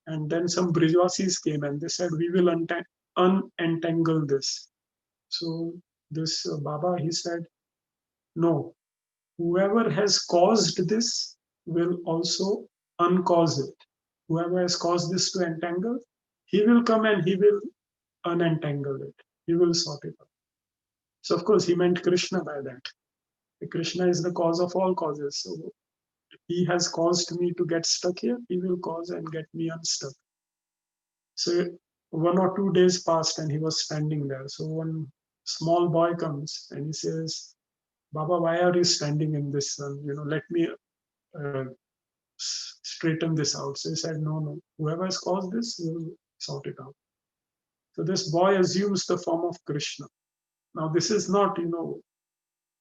And then some Brijvasis came and they said, we will unentangle this. So this Baba, he said, no, whoever has caused this will also uncause it. Whoever has caused this to entangle, he will come and he will unentangle it. He will sort it out. So of course he meant Krishna by that. Krishna is the cause of all causes. So he has caused me to get stuck here. He will cause and get me unstuck. So 1 or 2 days passed and he was standing there. So one small boy comes and he says, Baba, why are you standing in this sun? Let me uh, straighten this out. So he said, no, no, whoever has caused this will sort it out. So this boy assumes the form of Krishna. Now this is not,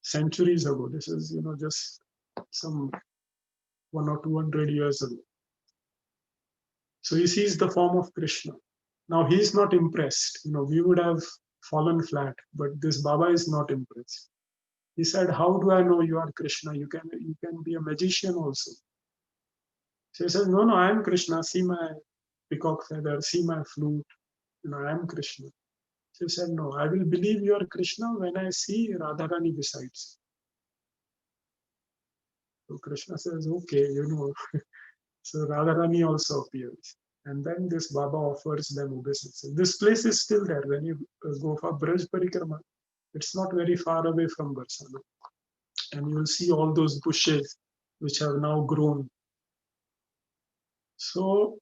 centuries ago. This is, just some 100 or 200 years ago. So he sees the form of Krishna. Now he is not impressed. We would have fallen flat, but this Baba is not impressed. He said, how do I know you are Krishna? You can be a magician also. So he says, no, no, I am Krishna. See my peacock feather, see my flute. I am Krishna. So he said, no, I will believe you are Krishna when I see Radharani besides. So Krishna says, okay, So Radharani also appears. And then this Baba offers them obeisance. This place is still there. When you go for Braj Parikrama, it's not very far away from Barsana. And you'll see all those bushes which have now grown. So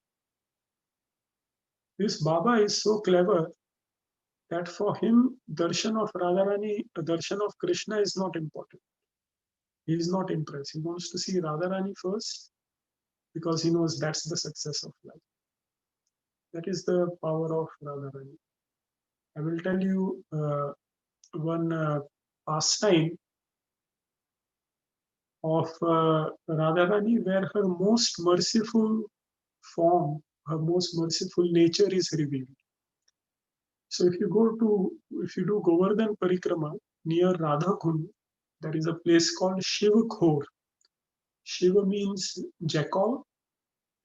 this Baba is so clever that for him, darshan of Radharani, darshan of Krishna is not important. He is not impressed. He wants to see Radharani first because he knows that's the success of life. That is the power of Radharani. I will tell you one pastime of Radharani where her most merciful form, her most merciful nature is revealed. So if you do Govardhan Parikrama near Radhakund, there is a place called Shivakhor. Shiva means jackal,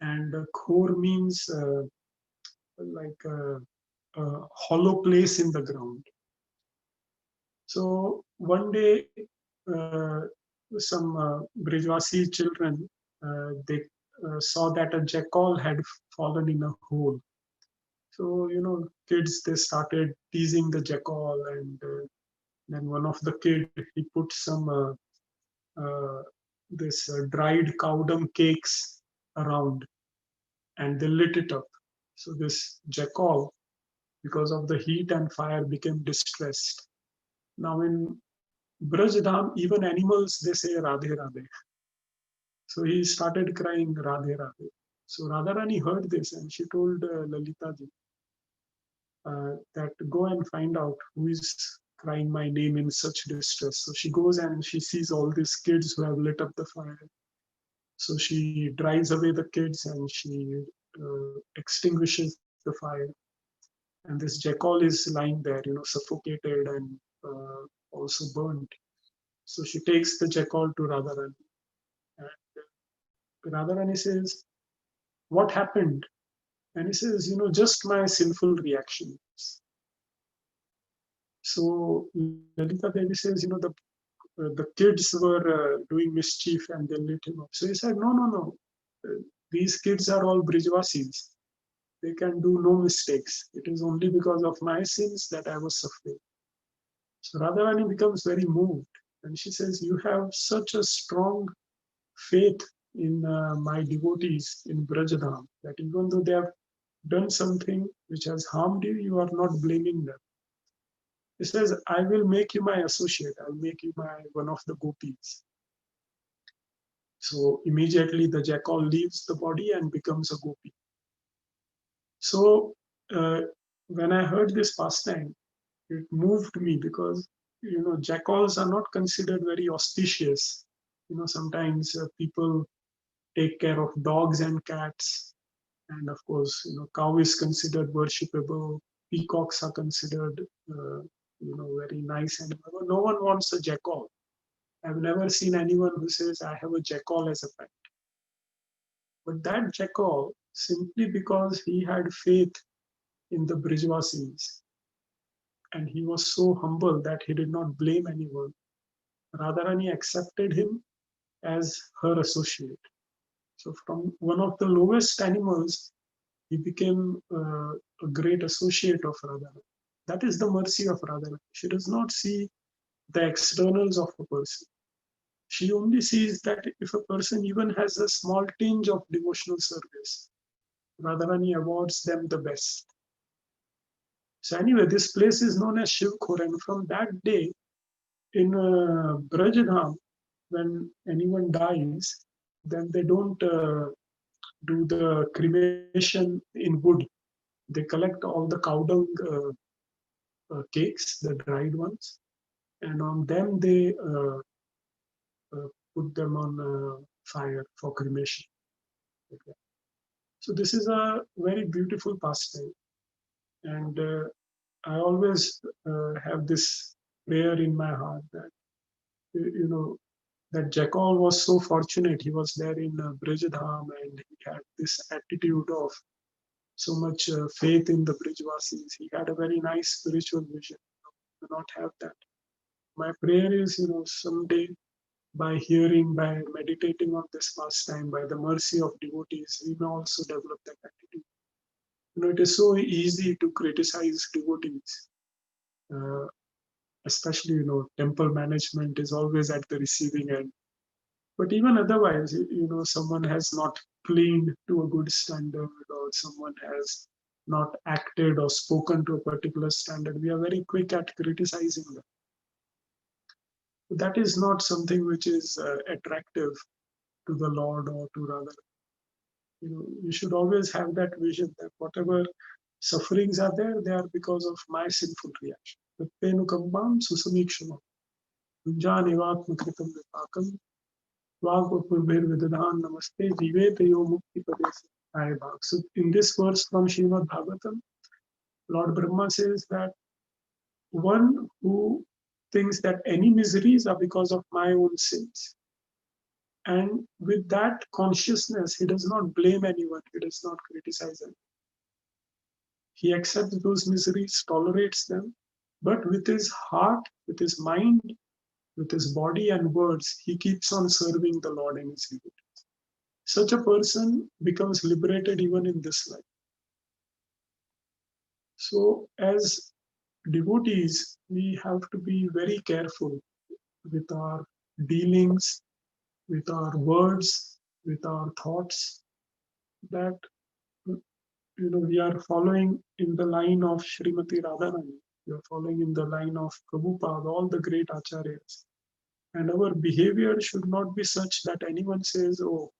and Khor means like a hollow place in the ground. So one day, uh, some Brijwasi children they saw that a jackal had fallen in a hole. So kids they started teasing the jackal, and then one of the kid he put some this dried cow dung cakes around, and they lit it up. So this jackal, because of the heat and fire, became distressed. Now in Brajdham, even animals they say Radhe Radhe. So he started crying Radhe Radhe. So Radharani heard this and she told Lalita ji that go and find out who is crying my name in such distress. So she goes and she sees all these kids who have lit up the fire. So she drives away the kids and she extinguishes the fire. And this jackal is lying there, suffocated and also burnt. So she takes the jackal to Radharani. And Radharani says, "What happened?" And he says, "Just my sinful reactions." So Lalita Devi says, the kids were doing mischief and they lit him up. So he said, "No, no, no. These kids are all Brijwasis. They can do no mistakes. It is only because of my sins that I was suffering." So Radharani becomes very moved and she says, "You have such a strong faith in my devotees in Brajadham that even though they have done something which has harmed you, you are not blaming them." He says, "I will make you my associate. I'll make you one of the gopis." So immediately the jackal leaves the body and becomes a gopi. So uh, when I heard this pastime, it moved me because jackals are not considered very auspicious. Sometimes people take care of dogs and cats, and of course cow is considered worshipable. Peacocks are considered very nice animal. No one wants a jackal. I've never seen anyone who says I have a jackal as a pet. But that jackal, simply because he had faith in the Brijwasis and he was so humble that he did not blame anyone, Radharani accepted him as her associate. So from one of the lowest animals, he became a great associate of Radharani. That is the mercy of Radharani. She does not see the externals of a person. She only sees that if a person even has a small tinge of devotional service, Radharani awards them the best. So anyway, this place is known as Shivkhor, and from that day in Brajadham, when anyone dies, then they don't do the cremation in wood. They collect all the cow dung cakes, the dried ones, and on them they put them on fire for cremation. Okay. So this is a very beautiful pastime, and I always have this prayer in my heart that that Jackal was so fortunate. He was there in Brijadham and he had this attitude of so much faith in the Brijvasis. He had a very nice spiritual vision. Do not have that. My prayer is, someday by hearing, by meditating on this pastime, by the mercy of devotees, we may also develop that attitude. It is so easy to criticize devotees. Uh, Especially temple management is always at the receiving end, but even otherwise someone has not cleaned to a good standard, or someone has not acted or spoken to a particular standard, we are very quick at criticizing them. That is not something which is attractive to the Lord or to rather. You should always have that vision that whatever sufferings are there, they are because of my sinful reaction. Tatpenukambam susamikshama. Kunjanivatmakritam vipakam. Vagvapurvirvidadan namaste. Jivetayo mukti padesi. So in this verse from Srimad Bhagavatam, Lord Brahma says that one who thinks that any miseries are because of my own sins. And with that consciousness, he does not blame anyone, he does not criticize anyone. He accepts those miseries, tolerates them, but with his heart, with his mind, with his body and words, he keeps on serving the Lord and his devotees. Such a person becomes liberated even in this life. So, as devotees, we have to be very careful with our dealings, with our words, with our thoughts, that we are following in the line of Srimati Radharani. We are following in the line of Prabhupada, all the great acharyas. And our behavior should not be such that anyone says, oh,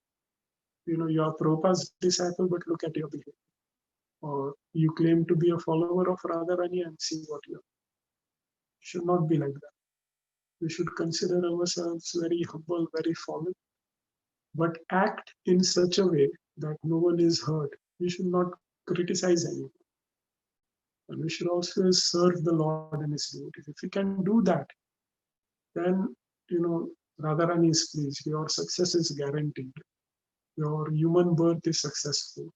you are Prabhupada's disciple, but look at your behavior. Or you claim to be a follower of Radharani and see what you are. It should not be like that. We should consider ourselves very humble, very fallen, but act in such a way that no one is hurt. We should not criticize anyone. And we should also serve the Lord and his devotees. If we can do that, then, Radharani is pleased. Your success is guaranteed. Your human birth is successful.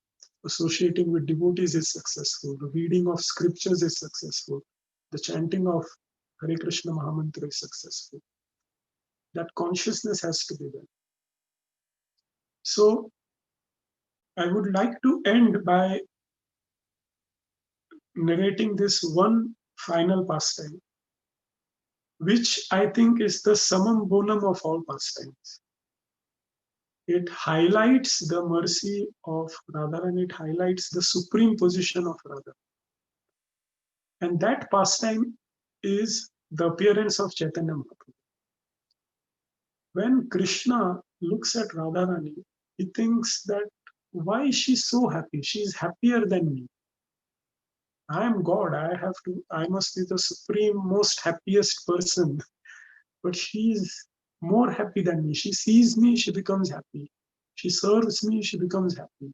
Associating with devotees is successful. The reading of scriptures is successful. The chanting of Hare Krishna Mahamantra is successful. That consciousness has to be there. So, I would like to end by narrating this one final pastime, which I think is the summum bonum of all pastimes. It highlights the mercy of Radha and it highlights the supreme position of Radha. And that pastime is the appearance of Chaitanya Mahaprabhu. When Krishna looks at Radharani, he thinks that why is she so happy? She is happier than me. I am God. I must be the supreme, most happiest person. But she is more happy than me. She sees me, she becomes happy. She serves me, she becomes happy.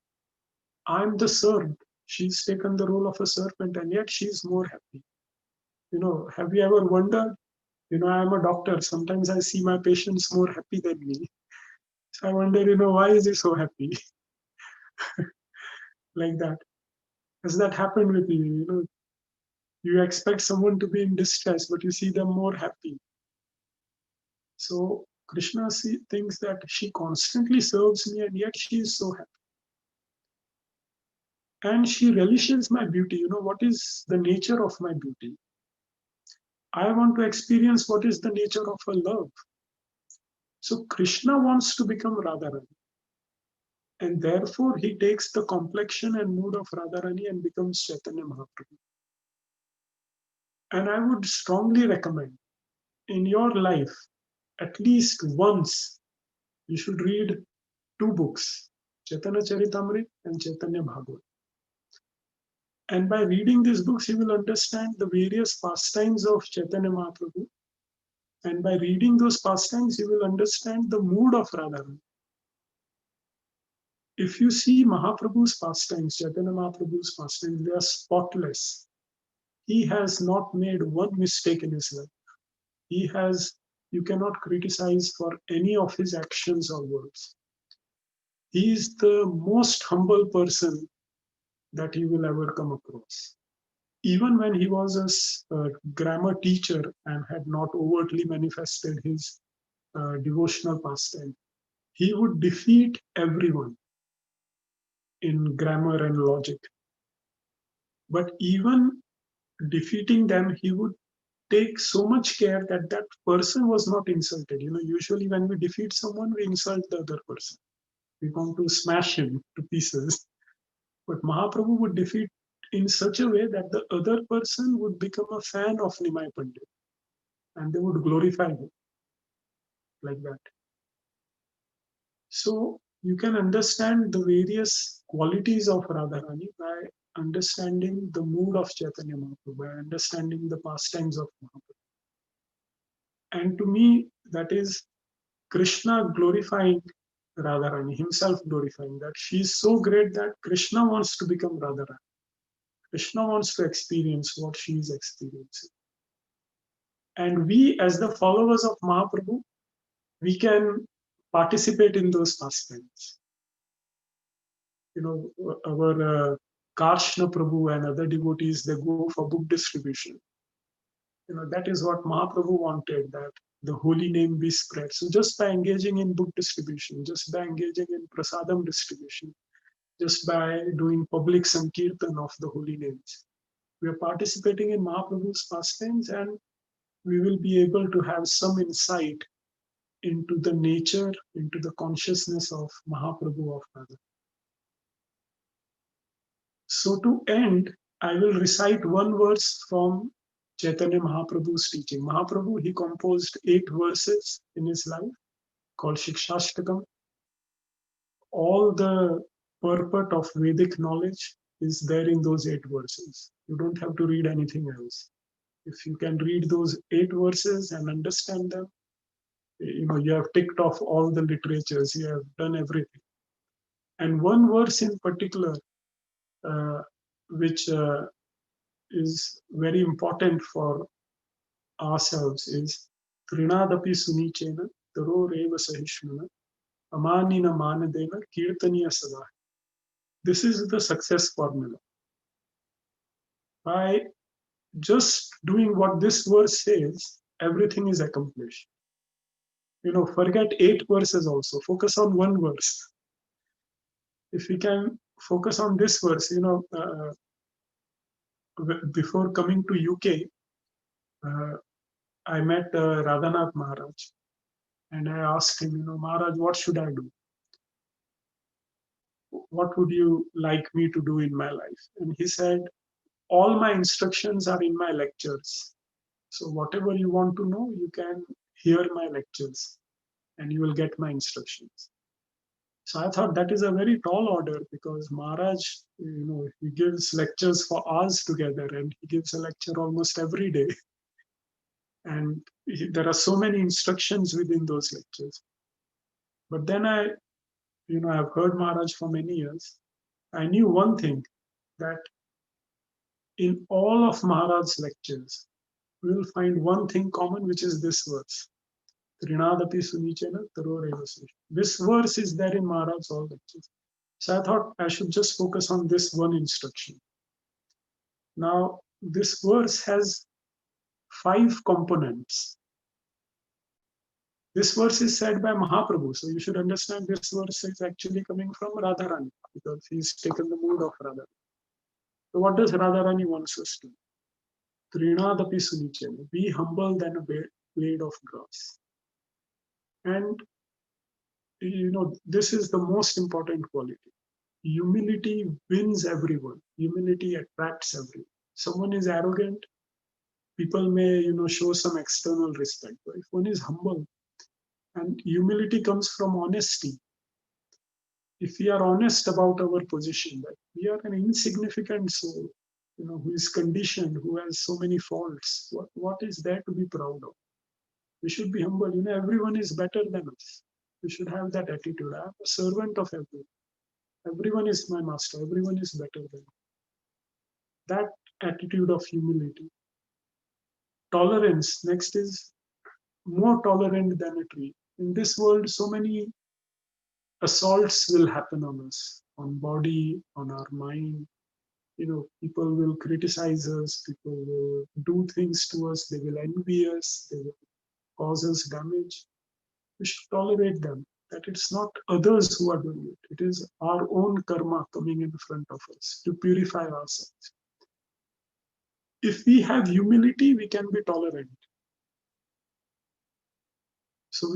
I'm the servant. She's taken the role of a servant, and yet she's more happy. Have you ever wondered? I'm a doctor. Sometimes I see my patients more happy than me. So I wonder, why is he so happy? Like that. Has that happened with you? You expect someone to be in distress, but you see them more happy. So Krishna thinks that she constantly serves me, and yet she is so happy. And she relishes my beauty. What is the nature of my beauty? I want to experience what is the nature of her love. So Krishna wants to become Radharani. And therefore he takes the complexion and mood of Radharani and becomes Chaitanya Mahaprabhu. And I would strongly recommend in your life, at least once, you should read two books, Chaitanya Charitamrita and Chaitanya Bhagavat. And by reading these books, you will understand the various pastimes of Chaitanya Mahaprabhu. And by reading those pastimes, you will understand the mood of Radharani. If you see Mahaprabhu's pastimes, Chaitanya Mahaprabhu's pastimes, they are spotless. He has not made one mistake in his life. You cannot criticize for any of his actions or words. He is the most humble person that you will ever come across. Even when he was a grammar teacher and had not overtly manifested his devotional pastime, he would defeat everyone in grammar and logic. But even defeating them, he would take so much care that that person was not insulted. Usually when we defeat someone, we insult the other person. We want to smash him to pieces. But Mahaprabhu would defeat in such a way that the other person would become a fan of Nimai Pandit and they would glorify him like that. So you can understand the various qualities of Radharani by understanding the mood of Chaitanya Mahaprabhu, by understanding the pastimes of Mahaprabhu. And to me, that is Krishna glorifying Radharani, himself glorifying that she is so great that Krishna wants to become Radharani. Krishna wants to experience what she is experiencing. And we, as the followers of Mahaprabhu, we can participate in those pastimes. You know, our Karshna Prabhu and other devotees, they go for book distribution. You know, that is what Mahaprabhu wanted, that the holy name be spread. So just by engaging in book distribution, just by engaging in prasadam distribution, just by doing public sankirtan of the holy names, we are participating in Mahaprabhu's pastimes, and we will be able to have some insight into the nature, into the consciousness of Mahaprabhu of Radha. So to end, I will recite one verse from Chaitanya Mahaprabhu's teaching. Mahaprabhu, he composed 8 verses in his life called Shikshashtakam. All the purport of Vedic knowledge is there in those 8 verses. You don't have to read anything else. If you can read those 8 verses and understand them, you know, you have ticked off all the literatures, you have done everything. And one verse in particular, which is very important for ourselves, is Trinadapi Sunichena Taro Reva Sahishmana Amanina Manadena Kirtaniya Sada. This is the success formula. By just doing what this verse says, everything is accomplished. You know, forget 8 verses also, focus on one verse. If we can focus on this verse, you know, before coming to UK, I met Radhanath Maharaj, and I asked him, you know, Maharaj, what should I do? What would you like me to do in my life? And he said, all my instructions are in my lectures. So whatever you want to know, you can hear my lectures and you will get my instructions. So I thought that is a very tall order, because Maharaj, you know, he gives lectures for hours together, and he gives a lecture almost every day. And there are so many instructions within those lectures. But then I've heard Maharaj for many years. I knew one thing, that in all of Maharaj's lectures, we will find one thing common, which is this verse. Trinadapi Sunichena Taro Revasi. This verse is there in Maharaj's all lectures. So I thought I should just focus on this one instruction. Now, this verse has 5 components. This verse is said by Mahaprabhu, so you should understand this verse is actually coming from Radharani, because he's taken the mood of Radharani. So what does Radharani wants us to do? Trinadapi Sunichena, be humble than a blade of grass. And you know, this is the most important quality. Humility wins everyone. Humility attracts everyone. Someone is arrogant, people may, you know, show some external respect. But if one is humble, and humility comes from honesty. If we are honest about our position, that we are an insignificant soul, you know, who is conditioned, who has so many faults, what is there to be proud of? We should be humble. You know, everyone is better than us. We should have that attitude. I am a servant of everyone. Everyone is my master. Everyone is better than me. That attitude of humility. Tolerance. Next is more tolerant than a tree. In this world, so many assaults will happen on us, on body, on our mind. You know, people will criticize us, people will do things to us, they will envy us, they will cause us damage. We should tolerate them. That it's not others who are doing it. It is our own karma coming in front of us to purify ourselves. If we have humility, we can be tolerant. So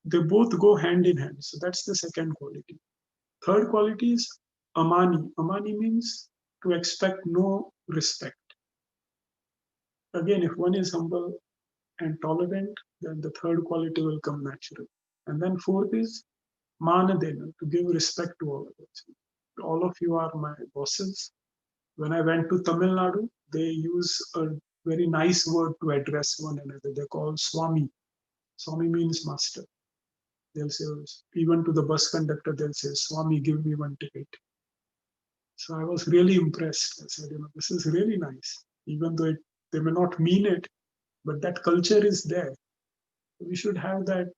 they both go hand in hand. So that's the second quality. Third quality is amani. Amani means to expect no respect. Again, if one is humble and tolerant, then the third quality will come naturally. And then fourth is Manadena, to give respect to all of us. All of you are my bosses. When I went to Tamil Nadu, they use a very nice word to address one another. They call Swami. Swami means master. They'll say, even to the bus conductor, they'll say, Swami, give me one ticket. So I was really impressed. I said, this is really nice. Even though they may not mean it, but that culture is there. We should have that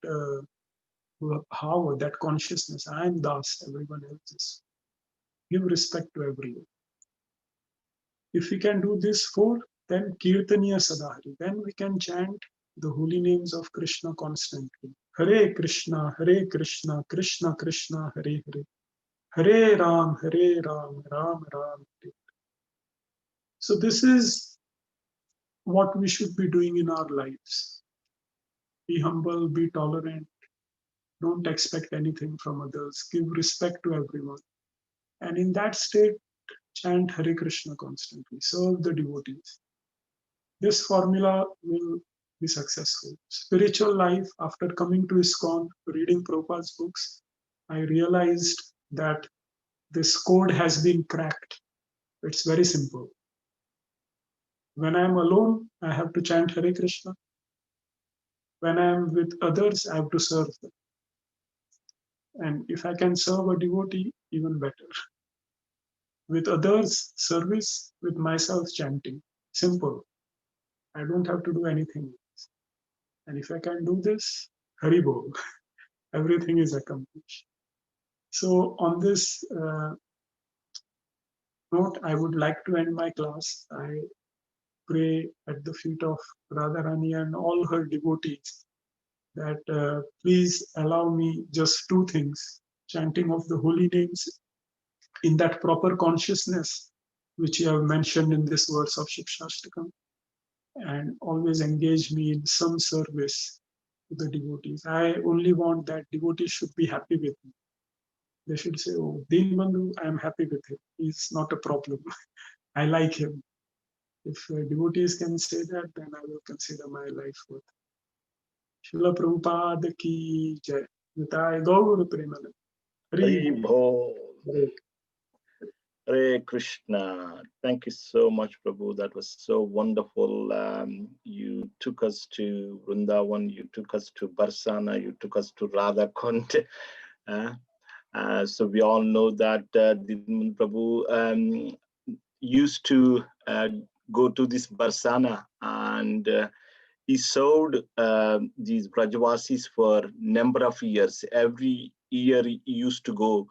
that consciousness. I am Das, everyone else is. Give respect to everyone. If we can do this for, then Kirtaniya Sadahari, then we can chant the holy names of Krishna constantly. Hare Krishna, Krishna Krishna, Hare Hare. Hare Ram, Ram Ram, Hare. So this is what we should be doing in our lives. Be humble, be tolerant. Don't expect anything from others. Give respect to everyone. And in that state, chant Hare Krishna constantly. Serve the devotees. This formula will be successful. Spiritual life, after coming to ISKCON, reading Prabhupada's books, I realized that this code has been cracked. It's very simple. When I am alone, I have to chant Hare Krishna. When I am with others, I have to serve them. And if I can serve a devotee, even better. With others, service. With myself, chanting. Simple. I don't have to do anything else. And if I can do this, Hari Bol, everything is accomplished. So on this note, I would like to end my class. I pray at the feet of Radharani and all her devotees that please allow me just two things: chanting of the holy names in that proper consciousness which you have mentioned in this verse of Shikshashtakam, and always engage me in some service to the devotees. I only want that devotees should be happy with me. They should say, oh, Din Bandu, I am happy with him. He's not a problem. I like him. If devotees can say that, then I will consider my life worth. Srila Prabhupada ki jai. Nitai Gaur Premanand. Hari Bol. Hare Krishna. Thank you so much, Prabhu. That was so wonderful. You took us to Vrindavan, you took us to Barsana, you took us to Radha Kund. So we all know that Dina Prabhu used to go to this Barsana, and he served these Brajavasis for number of years. Every year he used to go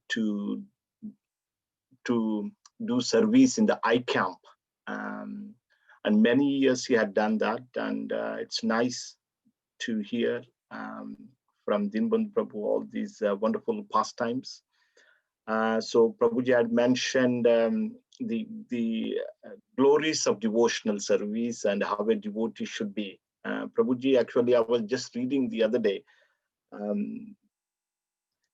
to do service in the I camp, and many years he had done that, and it's nice to hear from Dinbandhu Prabhu all these wonderful pastimes. So Prabhuji had mentioned the glories of devotional service and how a devotee should be. Prabhuji, actually, I was just reading the other day,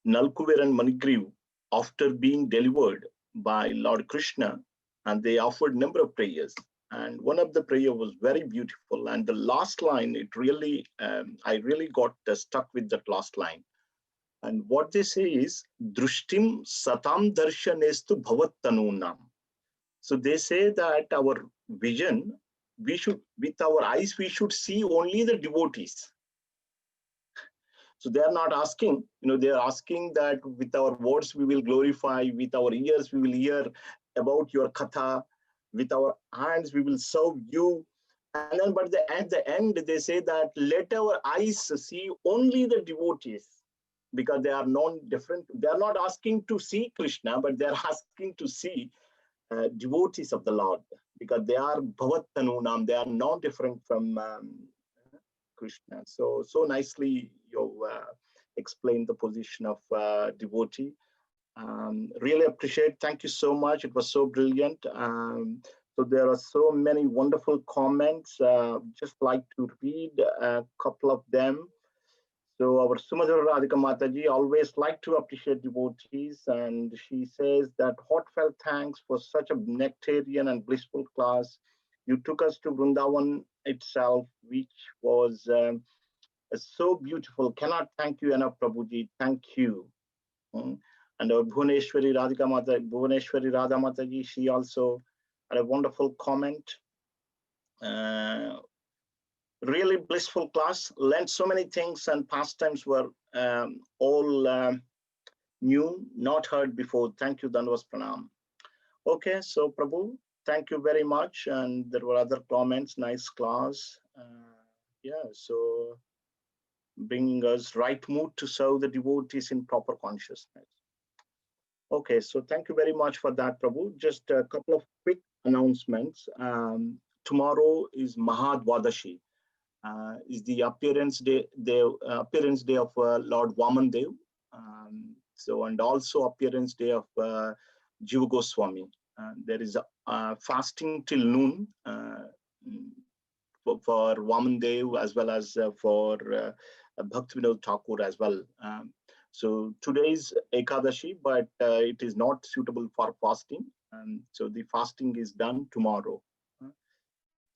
Nalkuver and Manigriv, after being delivered by Lord Krishna, and they offered number of prayers. And one of the prayer was very beautiful. And the last line, it really, I really got stuck with that last line. And what they say is, Drushtim Satam Darshanestu Bhavattanunam. So they say that our vision, we should, with our eyes, we should see only the devotees. So they are not asking, they are asking that with our words we will glorify, with our ears we will hear about your katha, with our hands we will serve you. And then, but at the end, they say that let our eyes see only the devotees, because they are non-different. They are not asking to see Krishna, but they are asking to see devotees of the Lord, because they are bhavattanunam, they are not different from Krishna. So nicely you explained the position of devotee. Really appreciate. Thank you so much. It was so brilliant. So there are so many wonderful comments. Just like to read a couple of them. So our Sumadhura Radhika Mataji always like to appreciate devotees, and she says that heartfelt thanks for such a nectarian and blissful class. You took us to Vrindavan itself, which was It's so beautiful. Cannot thank you enough, Prabhuji. Thank you. And our Bhuvneshwari Radha Mataji, she also had a wonderful comment. Really blissful class. Learned so many things, and pastimes were all new, not heard before. Thank you, Danvas Pranam. Okay, so Prabhu, thank you very much. And there were other comments. Nice class. Yeah, so bringing us right mood to serve the devotees in proper consciousness. Okay, so thank you very much for that, Prabhu. Just a couple of quick announcements. Tomorrow is Mahadvadashi. Is the appearance day of Lord Vamandev. So, and also appearance day of Jiva Goswami. There is a fasting till noon for Vamandev, as well as for Bhaktivinoda Thakur as well. So today's Ekadashi, but it is not suitable for fasting. So the fasting is done tomorrow.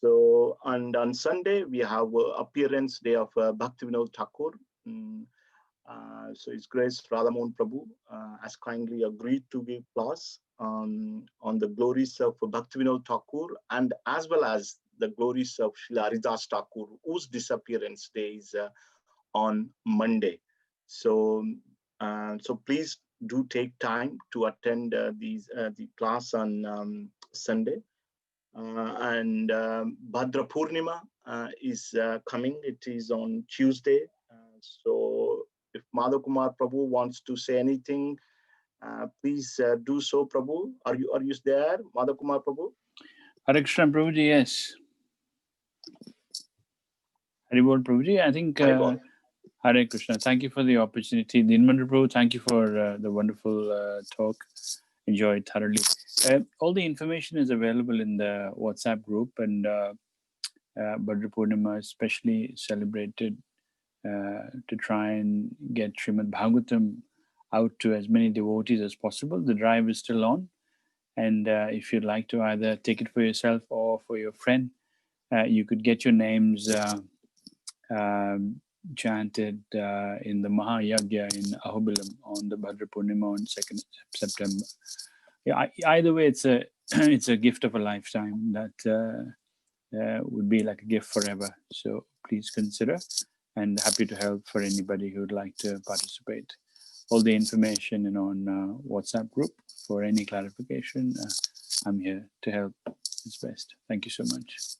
So, and on Sunday, we have appearance day of Bhaktivinoda Thakur. So His Grace Radhamohan Prabhu has kindly agreed to give class on the glories of Bhaktivinoda Thakur, and as well as the glories of Srila Haridas Thakur, whose disappearance day is on Monday. So, so please do take time to attend the class on Sunday. And Bhadra Purnima is coming. It is on Tuesday. So if Madhav Kumar Prabhu wants to say anything, please do so, Prabhu. Are you there, Madhav Kumar Prabhu? Hare Krishna Prabhuji, yes. Haribol Prabhuji, I think Hare Krishna. Thank you for the opportunity. Dinmandra Prabhu, thank you for the wonderful talk. Enjoyed thoroughly. All the information is available in the WhatsApp group, and Bhadra Purnima is especially celebrated to try and get Srimad Bhagavatam out to as many devotees as possible. The drive is still on, and if you'd like to either take it for yourself or for your friend, you could get your names chanted in the Mahayagya in Ahobilam on the Bhadra Purnima on 2nd September. Yeah, either way, it's a it's a gift of a lifetime that would be like a gift forever. So please consider, and happy to help for anybody who would like to participate. All the information on WhatsApp group. For any clarification, I'm here to help as best. Thank you so much.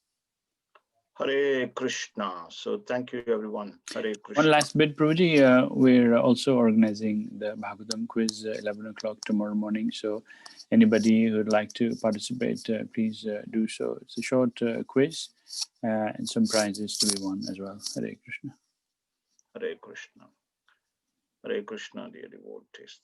Hare Krishna. So thank you, everyone. Hare Krishna. One last bit, Prabhuji. We're also organizing the Bhagavatam quiz 11 o'clock tomorrow morning. So anybody who would like to participate, please do so. It's a short quiz and some prizes to be won as well. Hare Krishna. Hare Krishna. Hare Krishna, dear devotees.